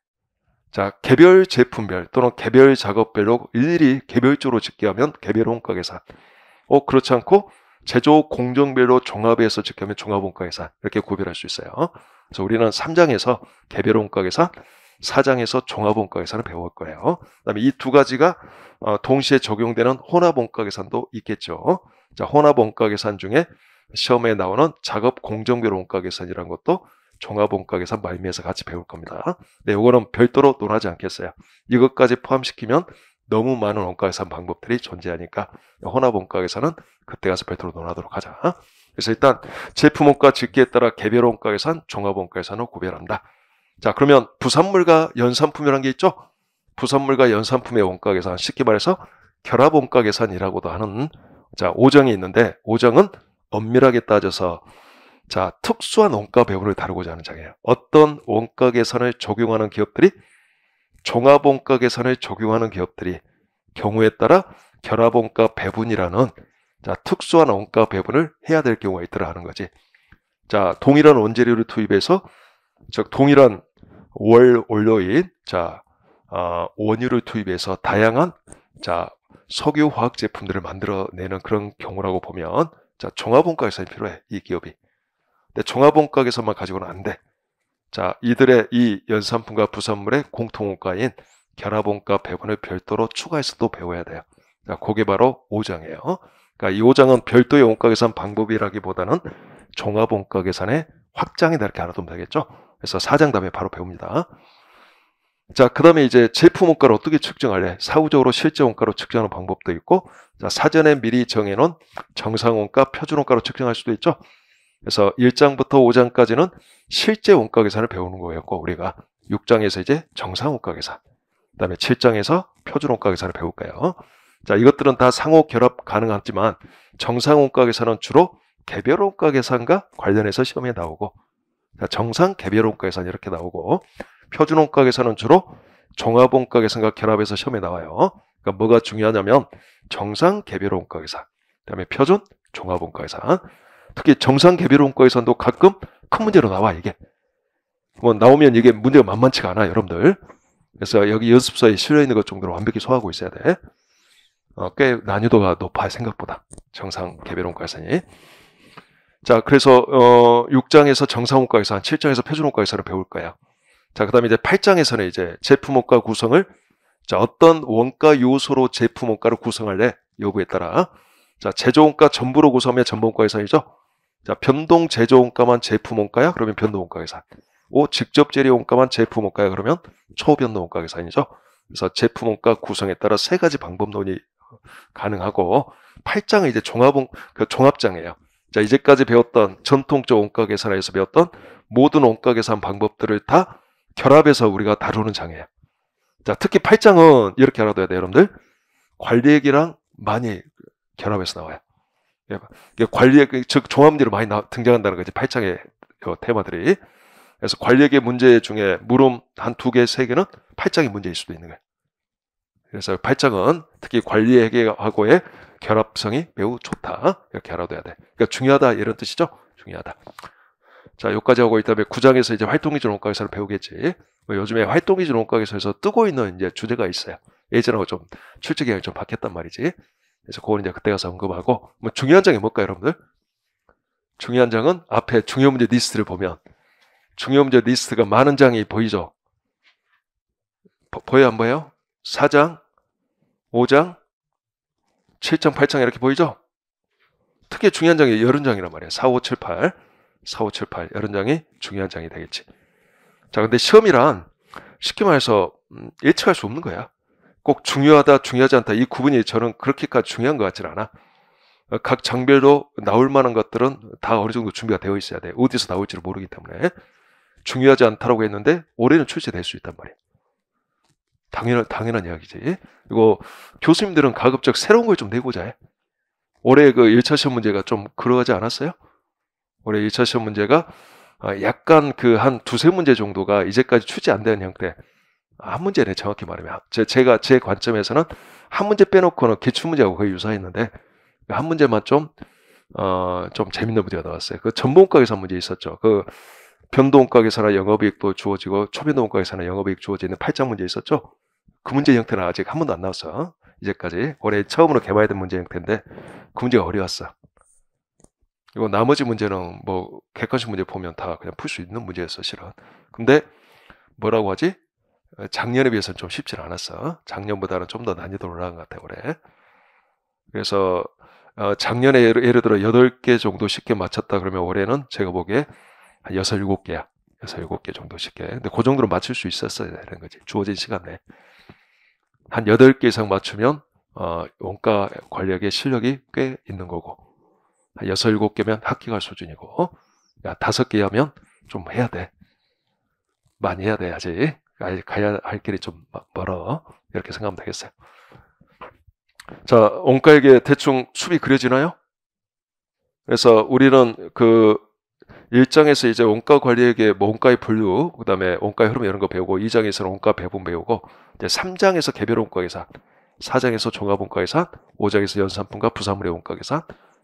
자, 개별 제품별 또는 개별 작업별로 일일이 개별적으로 짓게 하면 개별 원가 계산. 그렇지 않고 제조 공정별로 종합해서 짓게 하면 종합 원가 계산. 이렇게 구별할 수 있어요. 그래서 우리는 3장에서 개별 원가 계산, 4장에서 종합 원가 계산을 배울 거예요. 그다음에 이 두 가지가 동시에 적용되는 혼합 원가 계산도 있겠죠. 자, 혼합 원가 계산 중에 시험에 나오는 작업 공정별 원가 계산이라는 것도 종합 원가 계산 말미에서 같이 배울 겁니다. 네, 이거는 별도로 논하지 않겠어요. 이것까지 포함시키면 너무 많은 원가 계산 방법들이 존재하니까 혼합 원가 계산은 그때 가서 별도로 논하도록 하자. 그래서 일단 제품 원가 짓기에 따라 개별 원가 계산, 종합 원가 계산을 구별한다. 자, 그러면 부산물과 연산품이라는 게 있죠? 부산물과 연산품의 원가 계산, 쉽게 말해서 결합 원가 계산이라고도 하는 자, 5정이 있는데 5정은 엄밀하게 따져서 자, 특수한 원가 배분을 다루고자 하는 장이에요. 어떤 원가 계산을 적용하는 기업들이 종합 원가 계산을 적용하는 기업들이 경우에 따라 결합 원가 배분이라는 자, 특수한 원가 배분을 해야 될 경우가 있더라 하는 거지. 자, 동일한 원재료를 투입해서 즉 동일한 월 원료인 자, 원유를 투입해서 다양한 자, 석유 화학 제품들을 만들어내는 그런 경우라고 보면 자, 종합 원가 계산이 필요해. 이 기업이. 근데 종합 원가 계산만 가지고는 안 돼. 자, 이들의 이 연산품과 부산물의 공통 원가인 결합 원가 배분을 별도로 추가해서 또 배워야 돼요. 자, 그게 바로 5장이에요. 그러니까 이 5장은 별도의 원가 계산 방법이라기보다는 종합 원가 계산의 확장이다 이렇게 알아두면 되겠죠. 그래서 4장 다음에 바로 배웁니다. 자, 그 다음에 이제 제품 원가를 어떻게 측정할래? 사후적으로 실제 원가로 측정하는 방법도 있고, 자, 사전에 미리 정해놓은 정상 원가, 표준 원가로 측정할 수도 있죠. 그래서 1장부터 5장까지는 실제 원가 계산을 배우는 거였고, 우리가 6장에서 이제 정상 원가 계산, 그 다음에 7장에서 표준 원가 계산을 배울 거예요. 자, 이것들은 다 상호 결합 가능하지만 정상 원가 계산은 주로 개별 원가 계산과 관련해서 시험에 나오고, 자, 정상 개별 원가 계산 이렇게 나오고, 표준 원가 계산은 주로 종합 원가 계산과 결합해서 시험에 나와요. 그러니까 뭐가 중요하냐면 정상 개별 원가 계산, 그다음에 표준 종합 원가 계산. 특히 정상 개별 원가 계산도 가끔 큰 문제로 나와. 이게 뭐 나오면 이게 문제가 만만치가 않아, 여러분들. 그래서 여기 연습서에 실려 있는 것 정도로 완벽히 소화하고 있어야 돼. 꽤 난이도가 높아, 생각보다. 정상 개별 원가 계산이. 자, 그래서 6장에서 정상 원가 계산, 7장에서 표준 원가 계산을 배울 거예요. 자, 그다음에 이제 8장에서는 이제 제품 원가 구성을, 자, 어떤 원가 요소로 제품 원가를 구성할래? 요구에 따라. 자, 제조 원가 전부로 구성하면 전부 원가 계산이죠. 자, 변동 제조 원가만 제품 원가야? 그러면 변동 원가 계산. 직접 재료 원가만 제품 원가야? 그러면 초변동 원가 계산이죠. 그래서 제품 원가 구성에 따라 세 가지 방법론이 가능하고, 8장은 이제 종합장이에요. 자, 이제까지 배웠던 전통적 원가 계산에서 배웠던 모든 원가 계산 방법들을 다 결합해서 우리가 다루는 장이에요. 자, 특히 8장은 이렇게 알아둬야 돼요, 여러분들. 관리액이랑 많이 결합해서 나와요. 관리액, 즉 종합문제로 많이 등장한다는 거지, 8장의 테마들이. 그래서 관리액의 문제 중에 물음 한 2개, 3개는 8장의 문제일 수도 있는 거예요. 그래서 8장은 특히 관리액하고의 결합성이 매우 좋다, 이렇게 알아둬야 돼. 그러니까 중요하다, 이런 뜻이죠. 중요하다. 자, 여기까지 하고 있다면 9장에서 이제 활동기준 원가 계산을 배우겠지. 요즘에 활동기준 원가 계산에서 뜨고 있는 이제 주제가 있어요. 예전하고 좀 출제 기간이 좀 바뀌었단 말이지. 그래서 그건 이제 그때 가서 언급하고, 뭐 중요한 장이 뭘까요, 여러분들? 중요한 장은 앞에 중요 문제 리스트를 보면 중요 문제 리스트가 많은 장이 보이죠? 보여요, 안 보여요? 4장, 5장, 7장, 8장 이렇게 보이죠? 특히 중요한 장이 80장이란 말이에요. 4, 5, 7, 8. 4, 5, 7, 8. 80장이 중요한 장이 되겠지. 자, 근데 시험이란 쉽게 말해서 예측할 수 없는 거야. 꼭 중요하다, 중요하지 않다. 이 구분이 저는 그렇게까지 중요한 것 같지는 않아. 각 장별로 나올 만한 것들은 다 어느 정도 준비가 되어 있어야 돼. 어디서 나올지를 모르기 때문에. 중요하지 않다라고 했는데 올해는 출제될 수 있단 말이에요. 당연한 이야기지. 그리고 교수님들은 가급적 새로운 걸 좀 내고자 해. 올해 그 1차 시험 문제가 좀 그러하지 않았어요? 올해 1차 시험 문제가 약간 그 한 2-3문제 정도가 이제까지 출제 안 되는 형태. 한 문제네, 정확히 말하면. 제 관점에서는 한 문제 빼놓고는 기출문제하고 거의 유사했는데, 한 문제만 좀 재밌는 문제가 나왔어요. 그 전부원가 계산 문제 있었죠. 그 변동원가 계산이나 영업이익도 주어지고 초변동원가 계산이나 영업이익 주어지는 8장 문제 있었죠. 그 문제 형태는 아직 한 번도 안 나왔어. 이제까지. 올해 처음으로 개발된 문제 형태인데 그 문제가 어려웠어. 그리고 나머지 문제는 뭐 객관식 문제 보면 다 그냥 풀 수 있는 문제였어, 실은. 근데 뭐라고 하지? 작년에 비해서는 좀 쉽지는 않았어. 작년보다는 좀 더 난이도 올라간 것 같아, 올해. 그래서 작년에 예를 들어 8개 정도 쉽게 맞췄다 그러면 올해는 제가 보기에 한 6, 7개야. 6, 7개 정도 쉽게. 근데 그 정도로 맞출 수 있었어야 되는 거지. 주어진 시간 내에. 한 8개 이상 맞추면 원가 관리학의 실력이 꽤 있는 거고, 한 6, 7개면 합격할 수준이고, 5개 하면 좀 해야 돼. 많이 해야 돼, 아직. 가야 할 길이 좀 멀어. 이렇게 생각하면 되겠어요. 자, 원가액에 대충 숲이 그려지나요? 그래서 우리는 그 1장에서 이제 원가 관리액의 뭐 원가의 분류, 그 다음에 원가의 흐름 이런 거 배우고, 2장에서는 원가 배분 배우고, 이제 3장에서 개별 원가 계산, 4장에서 종합 원가 계산, 5장에서 연산품과 부산물의 원가 계산,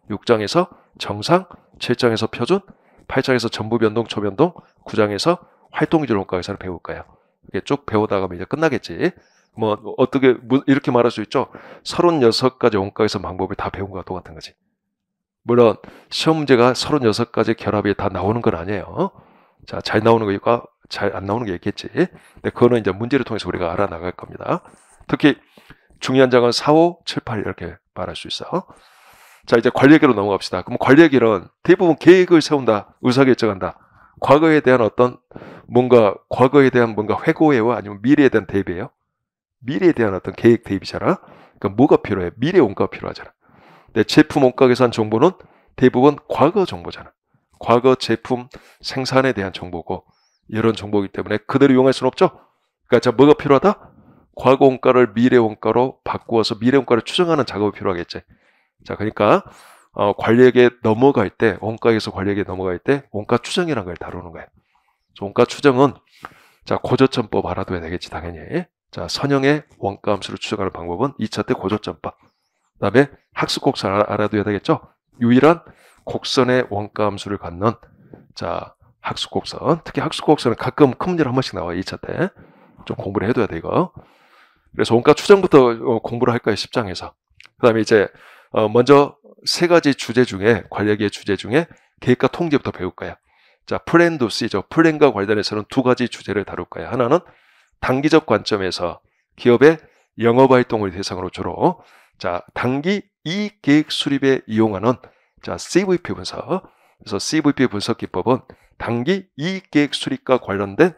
6장에서 정상, 7장에서 표준, 8장에서 전부 변동, 초변동, 9장에서 활동기준 원가 계산을 배울 거예요. 이렇게 쭉 배우다가 이제 끝나겠지. 뭐 어떻게 이렇게 말할 수 있죠. 36가지 원가 계산 방법을 다 배운 거와 똑같은 거지. 물론 시험 문제가 36가지 결합이 다 나오는 건 아니에요. 자, 잘 나오는 거니까 잘 안 나오는 게 있겠지. 근데 그거는 이제 문제를 통해서 우리가 알아나갈 겁니다. 특히 중요한 장은 4, 5, 7, 8 이렇게 말할 수 있어. 자, 이제 관리계로 넘어갑시다. 그럼 관리계는 대부분 계획을 세운다, 의사결정한다. 과거에 대한 과거에 대한 뭔가 회고예요? 아니면 미래에 대한 대비예요? 미래에 대한 어떤 계획 대비잖아. 그러니까 뭐가 필요해? 미래 원가가 필요하잖아. 근데 제품 원가 계산 정보는 대부분 과거 정보잖아. 과거 제품 생산에 대한 정보고, 이런 정보이기 때문에 그대로 이용할 수는 없죠. 그러니까 자, 뭐가 필요하다? 과거 원가를 미래 원가로 바꾸어서 미래 원가를 추정하는 작업이 필요하겠지. 자, 그러니까 관리액에 넘어갈 때, 원가에서 관리액에 넘어갈 때 원가 추정이라는 걸 다루는 거예요. 원가 추정은 자, 고저점법 알아둬야 되겠지, 당연히. 자, 선형의 원가 함수를 추적하는 방법은 2차 때 고저점법. 그 다음에 학습곡선 알아둬야 되겠죠? 유일한 곡선의 원가 함수를 갖는, 자, 학습곡선. 특히 학습곡선은 가끔 큰 문제로 한 번씩 나와요, 2차 때. 좀 공부를 해둬야 돼, 이거. 그래서 원가 추정부터 공부를 할 거예요, 10장에서. 그 다음에 이제, 먼저 세 가지 주제 중에, 관리학의 주제 중에 계획과 통제부터 배울 거예요. 자, 플랜도 쓰이죠. 플랜과 관련해서는 두 가지 주제를 다룰 거예요. 하나는 단기적 관점에서 기업의 영업활동을 대상으로 주로, 자, 단기 이익 계획 수립에 이용하는, 자, CVP 분석. 그래서 CVP 분석 기법은 단기 이익 계획 수립과 관련된,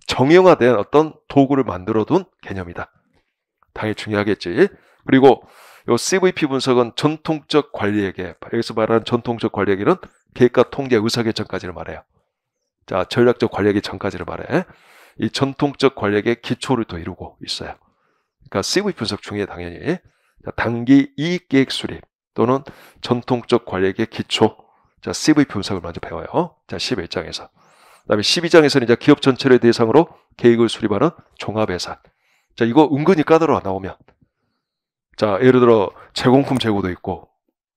정형화된 어떤 도구를 만들어둔 개념이다. 당연히 중요하겠지. 그리고 이 CVP 분석은 전통적 관리에게, 여기서 말하는 전통적 관리에게는 계획과 통제, 의사결정까지를 말해요. 자, 전략적 관리에게 전까지를 말해. 이 전통적 관리에게 기초를 또 이루고 있어요. 그러니까 CVP 분석 중에 당연히 자, 단기 이익 계획 수립 또는 전통적 관리에게 기초. 자, CVP 분석을 먼저 배워요. 자, 11장에서. 그 다음에 12장에서는 이제 기업 전체를 대상으로 계획을 수립하는 종합예산. 자, 이거 은근히 까다로워, 나오면. 자, 예를 들어, 제공품 재고도 있고,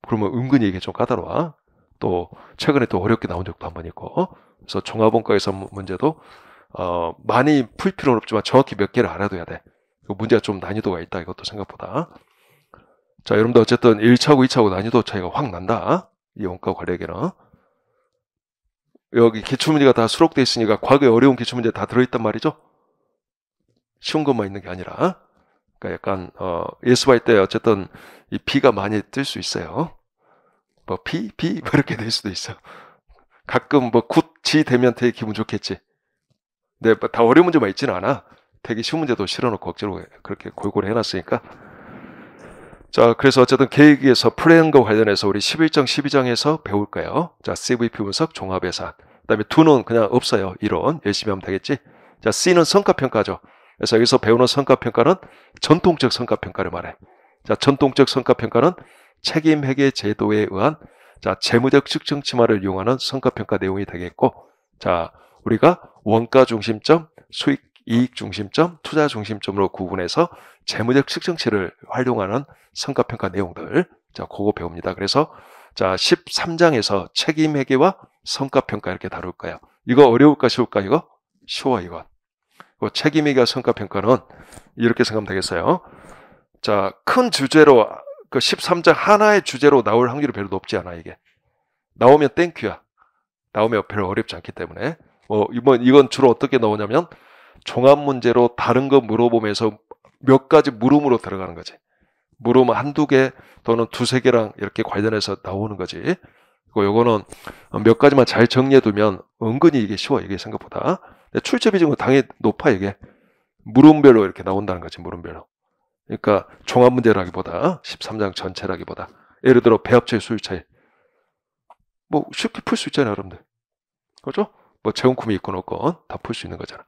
그러면 은근히 이게 좀 까다로워. 또, 최근에 또 어렵게 나온 적도 한 번 있고, 그래서 종합원가 예산 문제도, 많이 풀 필요는 없지만 정확히 몇 개를 알아둬야 돼. 문제가 좀 난이도가 있다, 이것도 생각보다. 자, 여러분들 어쨌든 1차하고 2차하고 난이도 차이가 확 난다. 이 원가 관리에게는. 여기 기출문제가 다 수록되어 있으니까 과거에 어려운 기출문제 다 들어있단 말이죠. 쉬운 것만 있는 게 아니라. 그러니까 약간 예습할 때 어쨌든 이 B가 많이 뜰 수 있어요. 뭐 B 뭐 이렇게 될 수도 있어. 가끔 뭐 굿지 되면 되게 기분 좋겠지. 근데 다 어려운 문제만 있지는 않아. 되게 쉬운 문제도 실어놓고 억지로 그렇게 골고루 해놨으니까. 자, 그래서 어쨌든 계획에서 플랜과 관련해서 우리 11장, 12장에서 배울 거예요. 자, CVP 분석, 종합예산. 그 다음에 2는 그냥 없어요. 이론. 열심히 하면 되겠지. 자, C는 성과평가죠. 그래서 여기서 배우는 성과평가는 전통적 성과평가를 말해. 자, 전통적 성과평가는 책임회계 제도에 의한, 자, 재무적 측정 치마를 이용하는 성과평가 내용이 되겠고, 자, 우리가 원가 중심점, 수익, 이익 중심점, 투자 중심점으로 구분해서 재무적 측정치를 활용하는 성과평가 내용들, 자, 그거 배웁니다. 그래서 자, 13장에서 책임회계와 성과평가 이렇게 다룰 거예요. 이거 어려울까 쉬울까 이거? 쉬워 이건. 책임회계와 성과평가는 이렇게 생각하면 되겠어요. 자, 큰 주제로 그 13장 하나의 주제로 나올 확률이 별로 높지 않아 이게. 나오면 땡큐야. 나오면 별로 어렵지 않기 때문에. 이건 주로 어떻게 나오냐면 종합 문제로 다른 거 물어보면서 몇 가지 물음으로 들어가는 거지. 물음 한두 개 또는 두세 개랑 이렇게 관련해서 나오는 거지. 요거는 몇 가지만 잘 정리해두면 은근히 이게 쉬워, 이게 생각보다. 출제 비중은 당연히 높아, 이게. 물음별로 이렇게 나온다는 거지, 물음별로. 그러니까 종합 문제라기보다 13장 전체라기보다. 예를 들어 배합체 수율 차이. 뭐 쉽게 풀 수 있잖아요, 여러분들. 그렇죠? 뭐 재원금이 있건 없건 다 풀 수 있는 거잖아.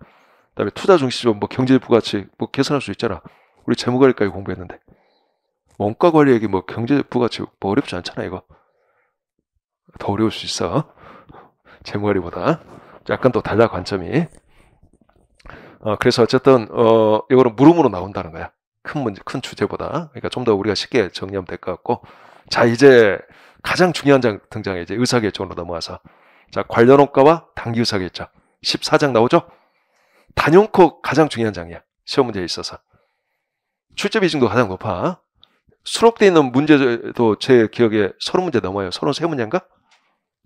그다음에 투자 중시점, 뭐 경제 부가치 뭐 계산할 수 있잖아. 우리 재무관리까지 공부했는데. 원가 관리 얘기 뭐 경제 부가치 뭐 어렵지 않잖아 이거. 더 어려울 수 있어. 재무관리보다 약간 또 달라 관점이. 그래서 어쨌든 이거는 물음으로 나온다는 거야. 큰 문제, 큰 주제보다. 그러니까 좀 더 우리가 쉽게 정리하면 될 것 같고. 자, 이제 가장 중요한 장 등장해. 이제 의사결정으로 넘어와서. 자, 관련 원가와 단기 의사결정. 14장 나오죠? 단연코 가장 중요한 장이야. 시험 문제에 있어서. 출제 비중도 가장 높아. 수록되어 있는 문제도 제 기억에 30문제 넘어요. 33문제인가?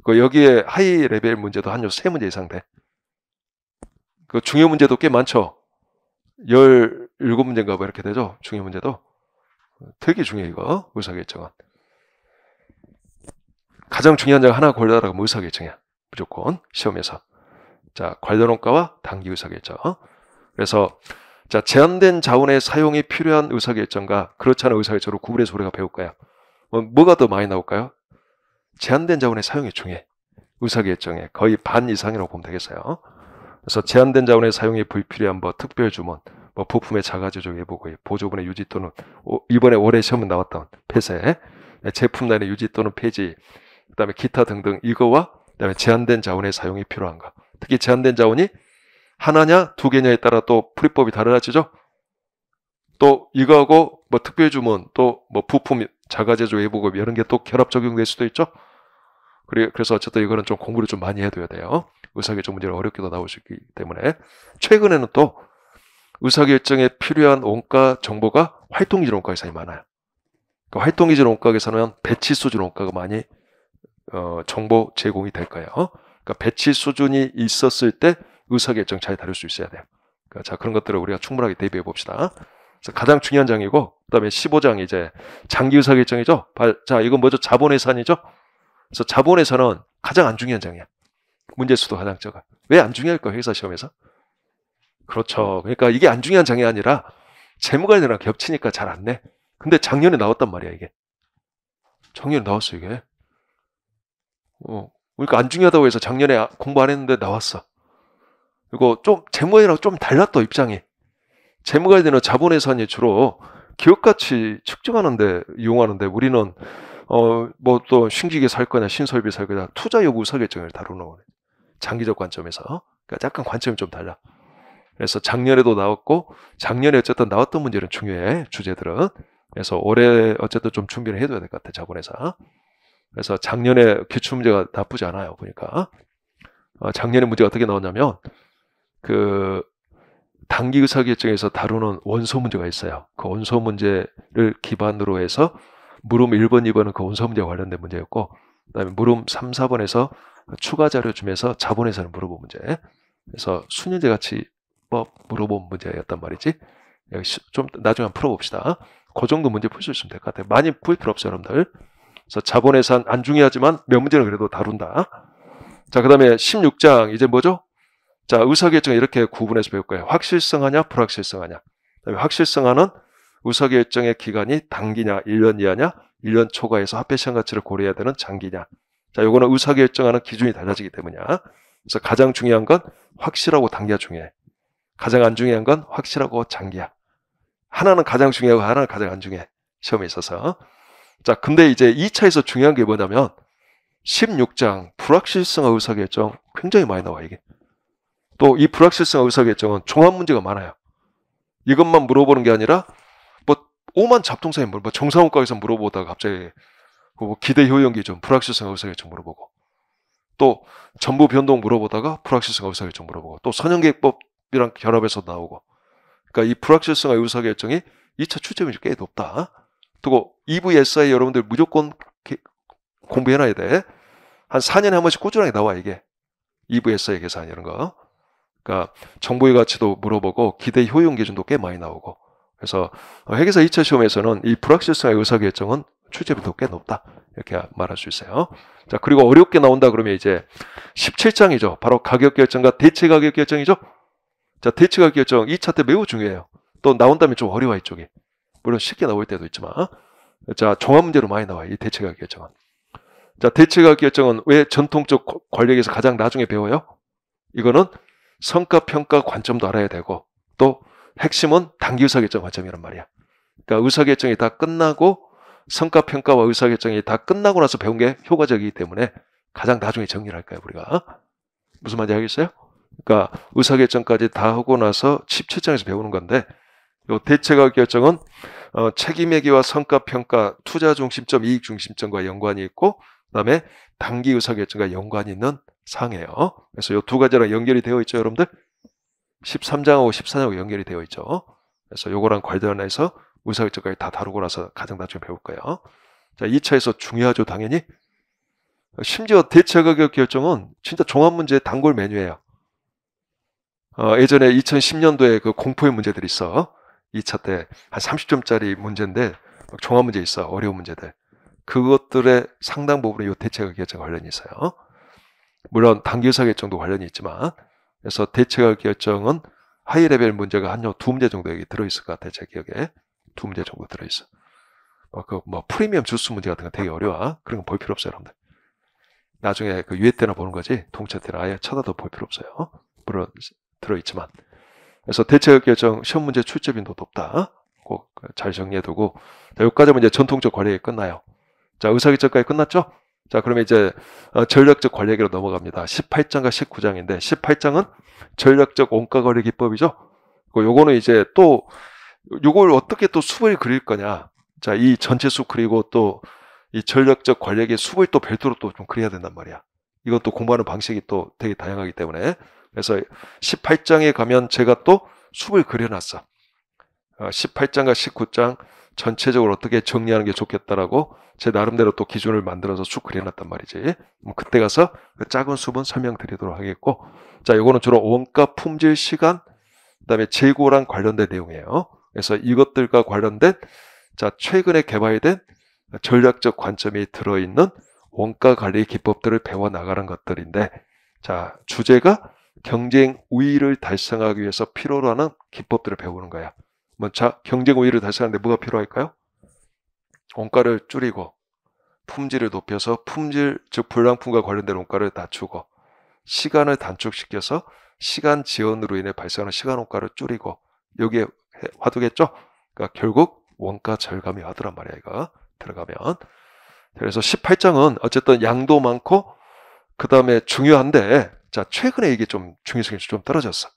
여기에 하이 레벨 문제도 한 3문제 이상 돼. 그 중요 문제도 꽤 많죠. 17문제인가 뭐 이렇게 되죠. 중요 문제도. 되게 중요해 이거. 의사결정은. 가장 중요한 장 하나 골라라가 의사결정이야. 무조건 시험에서. 자, 관련 원가와 단기 의사결정. 그래서 자, 제한된 자원의 사용이 필요한 의사결정과 그렇지 않은 의사결정으로 구분해서 우리가 배울 거야. 뭐가 더 많이 나올까요? 제한된 자원의 사용이 중요해. 의사결정에 거의 반 이상이라고 보면 되겠어요. 그래서 제한된 자원의 사용이 불필요한 뭐 특별 주문, 뭐 부품의 자가제조 예보고 보조분의 유지 또는 이번에 올해 시험은 나왔던 폐쇄, 제품란의 유지 또는 폐지, 그다음에 기타 등등 이거와 그다음에 제한된 자원의 사용이 필요한 거. 특히 제한된 자원이 하나냐 두 개냐에 따라 또 풀이법이 달라지죠. 또 이거하고 뭐 특별주문 또 뭐 부품 자가제조 외부급 이런 게 또 결합 적용될 수도 있죠. 그래서 어쨌든 이거는 좀 공부를 좀 많이 해둬야 돼요. 의사결정 문제가 어렵게도 나올 수 있기 때문에. 최근에는 또 의사결정에 필요한 원가 정보가 활동기준 원가에서 많아요. 그러니까 활동기준 원가에서는 배치 수준 원가가 많이 정보 제공이 될 거예요. 그러니까 배치 수준이 있었을 때 의사결정 잘 다룰 수 있어야 돼요. 그러니까 자, 그런 것들을 우리가 충분하게 대비해 봅시다. 그래서 가장 중요한 장이고, 그 다음에 15장 이제 장기 의사결정이죠. 자, 이건 뭐죠? 자본예산이죠. 그래서 자본예산은 가장 안 중요한 장이야. 문제수도 가장 적어. 왜 안 중요할까, 회사 시험에서? 그렇죠. 그러니까 이게 안 중요한 장이 아니라 재무관리랑 겹치니까 잘 안 내. 근데 작년에 나왔단 말이야, 이게. 작년에 나왔어, 이게. 그러니까 안 중요하다고 해서 작년에 공부 안 했는데 나왔어. 그리고 좀 재무관리랑 좀 달랐다, 입장이. 재무관리는 자본예산이 주로 기업가치 측정하는데 이용하는데 우리는 뭐 또 신기계 살 거냐 신설비 살 거냐 투자 여부 의사결정을 다루는 거네. 장기적 관점에서. 그러니까 약간 관점이 좀 달라. 그래서 작년에도 나왔고 작년에 어쨌든 나왔던 문제는 중요해. 주제들은. 그래서 올해 어쨌든 좀 준비를 해둬야 될 것 같아. 자본회사. 그래서 작년에 기출문제가 나쁘지 않아요. 보니까. 작년에 문제가 어떻게 나왔냐면 그 단기 의사결정에서 다루는 원소 문제가 있어요. 그 원소 문제를 기반으로 해서 물음 1번, 2번은 그 원소 문제와 관련된 문제였고 그다음에 물음 3, 4번에서 추가 자료 중에서 자본회사를 물어본 문제. 그래서 수년제 가치법 물어본 문제였단 말이지. 여기 좀 나중에 한번 풀어봅시다. 그 정도 문제 풀 수 있으면 될 것 같아요. 많이 풀 필요 없어요, 여러분들. 그래서 자본예산 안 중요하지만 몇 문제는 그래도 다룬다. 자, 그 다음에 16장 이제 뭐죠? 자, 의사결정 이렇게 구분해서 배울 거예요. 확실성하냐, 불확실성하냐. 그다음에 확실성하는 의사결정의 기간이 단기냐, 1년 이하냐, 1년 초과해서 합계시험 가치를 고려해야 되는 장기냐. 자, 요거는 의사결정하는 기준이 달라지기 때문이야. 그래서 가장 중요한 건 확실하고 단기가 중요해. 가장 안 중요한 건 확실하고 장기야. 하나는 가장 중요하고 하나는 가장 안 중요해. 시험에 있어서. 자, 근데 이제 2차에서 중요한 게 뭐냐면 16장 불확실성과 의사결정 굉장히 많이 나와 이게. 또 이 불확실성과 의사결정은 종합 문제가 많아요. 이것만 물어보는 게 아니라 뭐 오만 잡동사에 뭐 정상원과에서 물어보다가 갑자기 뭐 기대 효용 기준 불확실성과 의사결정 물어보고 또 전부 변동 물어보다가 불확실성과 의사결정 물어보고 또 선형계획법이랑 결합해서 나오고 그러니까 이 불확실성과 의사결정이 2차 출제문이 꽤 높다. 그리고 EVSI 여러분들 무조건 공부해놔야 돼. 한 4년에 한 번씩 꾸준하게 나와 이게. EVSI 계산 이런 거. 그러니까 정보의 가치도 물어보고 기대 효용 기준도 꽤 많이 나오고. 그래서 회계사 2차 시험에서는 이 불확실성의 의사결정은 출제비도 꽤 높다. 이렇게 말할 수 있어요. 자, 그리고 어렵게 나온다 그러면 이제 17장이죠. 바로 가격결정과 대체가격결정이죠. 자, 대체가격결정 2차 때 매우 중요해요. 또 나온다면 좀 어려워 이쪽이. 물론 쉽게 나올 때도 있지만. 자, 종합 문제로 많이 나와요. 이 대체가격결정은. 자, 대체가격결정은 왜 전통적 관리에서 가장 나중에 배워요? 이거는 성과평가 관점도 알아야 되고 또 핵심은 단기 의사결정 관점이란 말이야. 그러니까 의사결정이 다 끝나고 성과평가와 의사결정이 다 끝나고 나서 배운 게 효과적이기 때문에 가장 나중에 정리를 할 거예요. 우리가. 무슨 말인지 알겠어요? 그러니까 의사결정까지 다 하고 나서 17장에서 배우는 건데 이 대체가격결정은 책임회계와 성과평가, 투자 중심점, 이익 중심점과 연관이 있고 그다음에 단기 의사결정과 연관이 있는 사항이에요. 그래서 이 두 가지랑 연결이 되어 있죠, 여러분들. 13장하고 14장하고 연결이 되어 있죠. 그래서 요거랑 관련해서 의사결정까지 다 다루고 나서 가장 나중에 배울 거예요. 자, 2차에서 중요하죠, 당연히. 심지어 대체가격결정은 진짜 종합문제 단골 메뉴예요. 예전에 2010년도에 그 공포의 문제들이 있어. 2차 때 한 30점짜리 문제인데 종합문제 있어. 어려운 문제들. 그것들의 상당 부분에 이 대체가격결정 관련이 있어요. 물론 단기 의사결정도 관련이 있지만 그래서 대체가격결정은 하이레벨 문제가 한 두 문제 정도 여기 들어있을 것 같아요. 제 기억에. 두 문제 정도 들어있어. 프리미엄 주스 문제 같은 거 되게 어려워. 그런 거 볼 필요 없어요, 여러분들. 나중에 그 유예 때나 보는 거지 동체 때는 아예 쳐다도 볼 필요 없어요. 물론 들어있지만. 그래서 대체가격결정 시험 문제 출제 빈도 높다. 꼭 잘 정리해두고. 자, 여기까지 하면 이제 전통적 관리가 끝나요. 자, 의사결정까지 끝났죠? 자, 그러면 이제 전략적 관리계로 넘어갑니다. 18장과 19장인데 18장은 전략적 원가 관리 기법이죠. 요거는 이제 또 요걸 어떻게 또 숲을 그릴 거냐. 자, 이 전체 숲 그리고 또 이 전략적 관리계 숲을 또 별도로 또 좀 그려야 된단 말이야. 이것도 공부하는 방식이 또 되게 다양하기 때문에. 그래서 18장에 가면 제가 또 숲을 그려놨어. 18장과 19장 전체적으로 어떻게 정리하는 게 좋겠다라고 제 나름대로 또 기준을 만들어서 쭉 그려놨단 말이지. 그때 가서 그 작은 숲은 설명드리도록 하겠고, 자, 요거는 주로 원가, 품질, 시간, 그다음에 재고랑 관련된 내용이에요. 그래서 이것들과 관련된 자, 최근에 개발된 전략적 관점이 들어있는 원가 관리 기법들을 배워 나가는 것들인데, 자, 주제가 경쟁 우위를 달성하기 위해서 필요로 하는 기법들을 배우는 거야. 자, 경쟁 우위를 달성하는데 뭐가 필요할까요? 원가를 줄이고 품질을 높여서 품질, 즉 불량품과 관련된 원가를 낮추고 시간을 단축시켜서 시간 지연으로 인해 발생하는 시간 원가를 줄이고, 여기에 화두겠죠? 그러니까 결국 원가 절감이 화두란 말이야, 이거 들어가면. 그래서 18장은 어쨌든 양도 많고 그 다음에 중요한데, 자, 최근에 이게 좀 중요성이 좀 떨어졌어.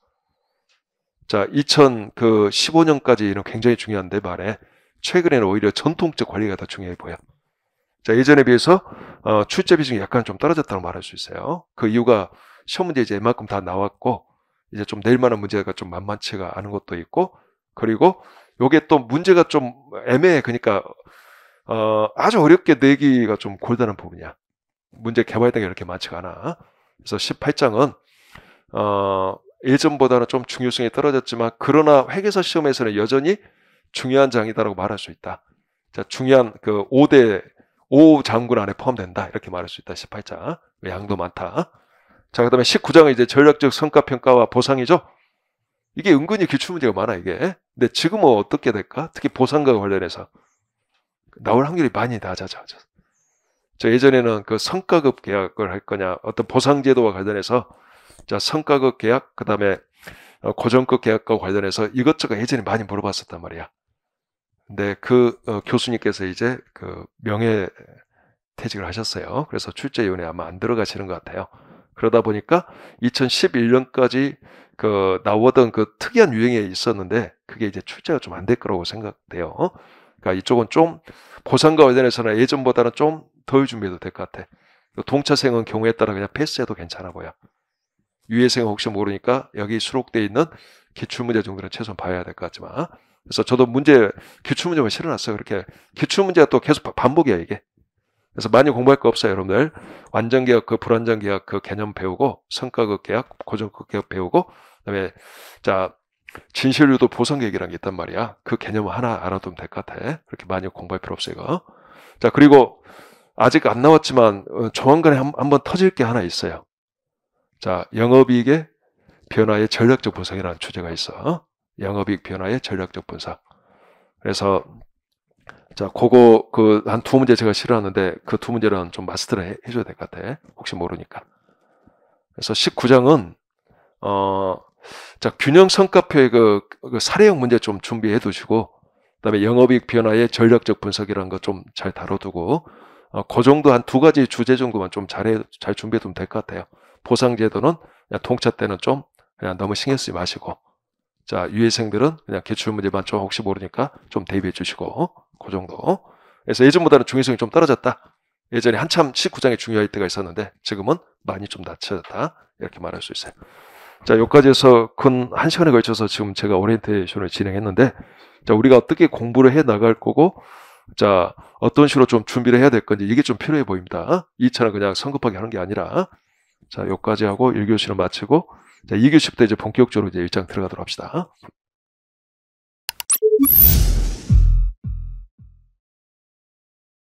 자, 2015년까지는 굉장히 중요한데 말에 최근에는 오히려 전통적 관리가 더 중요해 보여. 자, 예전에 비해서 출제 비중이 약간 좀 떨어졌다고 말할 수 있어요. 그 이유가 시험 문제 이제 이만큼 다 나왔고 이제 좀 낼 만한 문제가 좀 만만치가 않은 것도 있고, 그리고 요게 또 문제가 좀 애매해. 그러니까 아주 어렵게 내기가 좀 골다는 부분이야. 문제 개발된 게 이렇게 많지가 않아. 그래서 18장은 예전보다는 좀 중요성이 떨어졌지만 그러나 회계사 시험에서는 여전히 중요한 장이다라고 말할 수 있다. 자, 중요한 그 5 장군 안에 포함된다, 이렇게 말할 수 있다. 18장 양도 많다. 자, 그 다음에 19장은 이제 전략적 성과평가와 보상이죠. 이게 은근히 기출문제가 많아, 이게. 근데 지금은 어떻게 될까? 특히 보상과 관련해서 나올 확률이 많이 낮아져. 저 예전에는 그 성과급 계약을 할 거냐, 어떤 보상제도와 관련해서, 자, 성과급 계약, 그 다음에 고정급 계약과 관련해서 이것저것 예전에 많이 물어봤었단 말이야. 근데 그 교수님께서 이제 그 명예퇴직을 하셨어요. 그래서 출제위원회에 아마 안 들어가시는 것 같아요. 그러다 보니까 2011년까지 그 나오던 그 특이한 유행이 있었는데 그게 이제 출제가 좀 안 될 거라고 생각돼요. 그러니까 이쪽은 좀 보상과 관련해서는 예전보다는 좀 덜 준비해도 될 것 같아. 동차생은 경우에 따라 그냥 패스해도 괜찮아 보여. 유예생은 혹시 모르니까 여기 수록되어 있는 기출문제 정도는 최소한 봐야 될 것 같지만, 그래서 저도 기출문제만 실어놨어요. 그렇게 기출문제가 또 계속 반복이야, 이게. 그래서 많이 공부할 거 없어요, 여러분들. 완전계약, 그 불완전계약 그 개념 배우고, 성과급 계약, 고정급 계약 배우고, 그다음에 자, 진실유도 보상계획이라는 게 있단 말이야. 그 개념 하나 알아두면 될 것 같아. 그렇게 많이 공부할 필요 없어요, 이거. 자, 그리고 아직 안 나왔지만 조만간에 한번 터질 게 하나 있어요. 자, 영업이익의 변화의 전략적 분석이라는 주제가 있어. 영업이익 변화의 전략적 분석. 그래서 자, 그거 한 두 문제 제가 실어놨는데 그 두 문제는 좀 마스터를 해줘야 될 것 같아. 혹시 모르니까. 그래서 19장은 자, 균형 성과표의 그 사례형 문제 좀 준비해 두시고, 그다음에 영업이익 변화의 전략적 분석이라는 거 좀 잘 다뤄두고, 그 정도 한 두 가지 주제 정도만 좀 잘 준비해 두면 될 것 같아요. 보상제도는 그냥 통차 때는 좀 그냥 너무 신경 쓰지 마시고, 자, 유예생들은 그냥 기출문제만 좀 혹시 모르니까 좀 대비해 주시고, 그 정도. 그래서 예전보다는 중요성이 좀 떨어졌다. 예전에 한참 19장이 중요할 때가 있었는데 지금은 많이 좀 낮춰졌다, 이렇게 말할 수 있어요. 자, 여기까지 해서 근 1시간에 걸쳐서 지금 제가 오리엔테이션을 진행했는데, 자, 우리가 어떻게 공부를 해 나갈 거고, 자, 어떤 식으로 좀 준비를 해야 될 건지 이게 좀 필요해 보입니다. 2차는 그냥 성급하게 하는 게 아니라. 자, 여기까지 하고 1교시는 마치고, 자, 2교시부터 이제 본격적으로 이제 1장 들어가도록 합시다.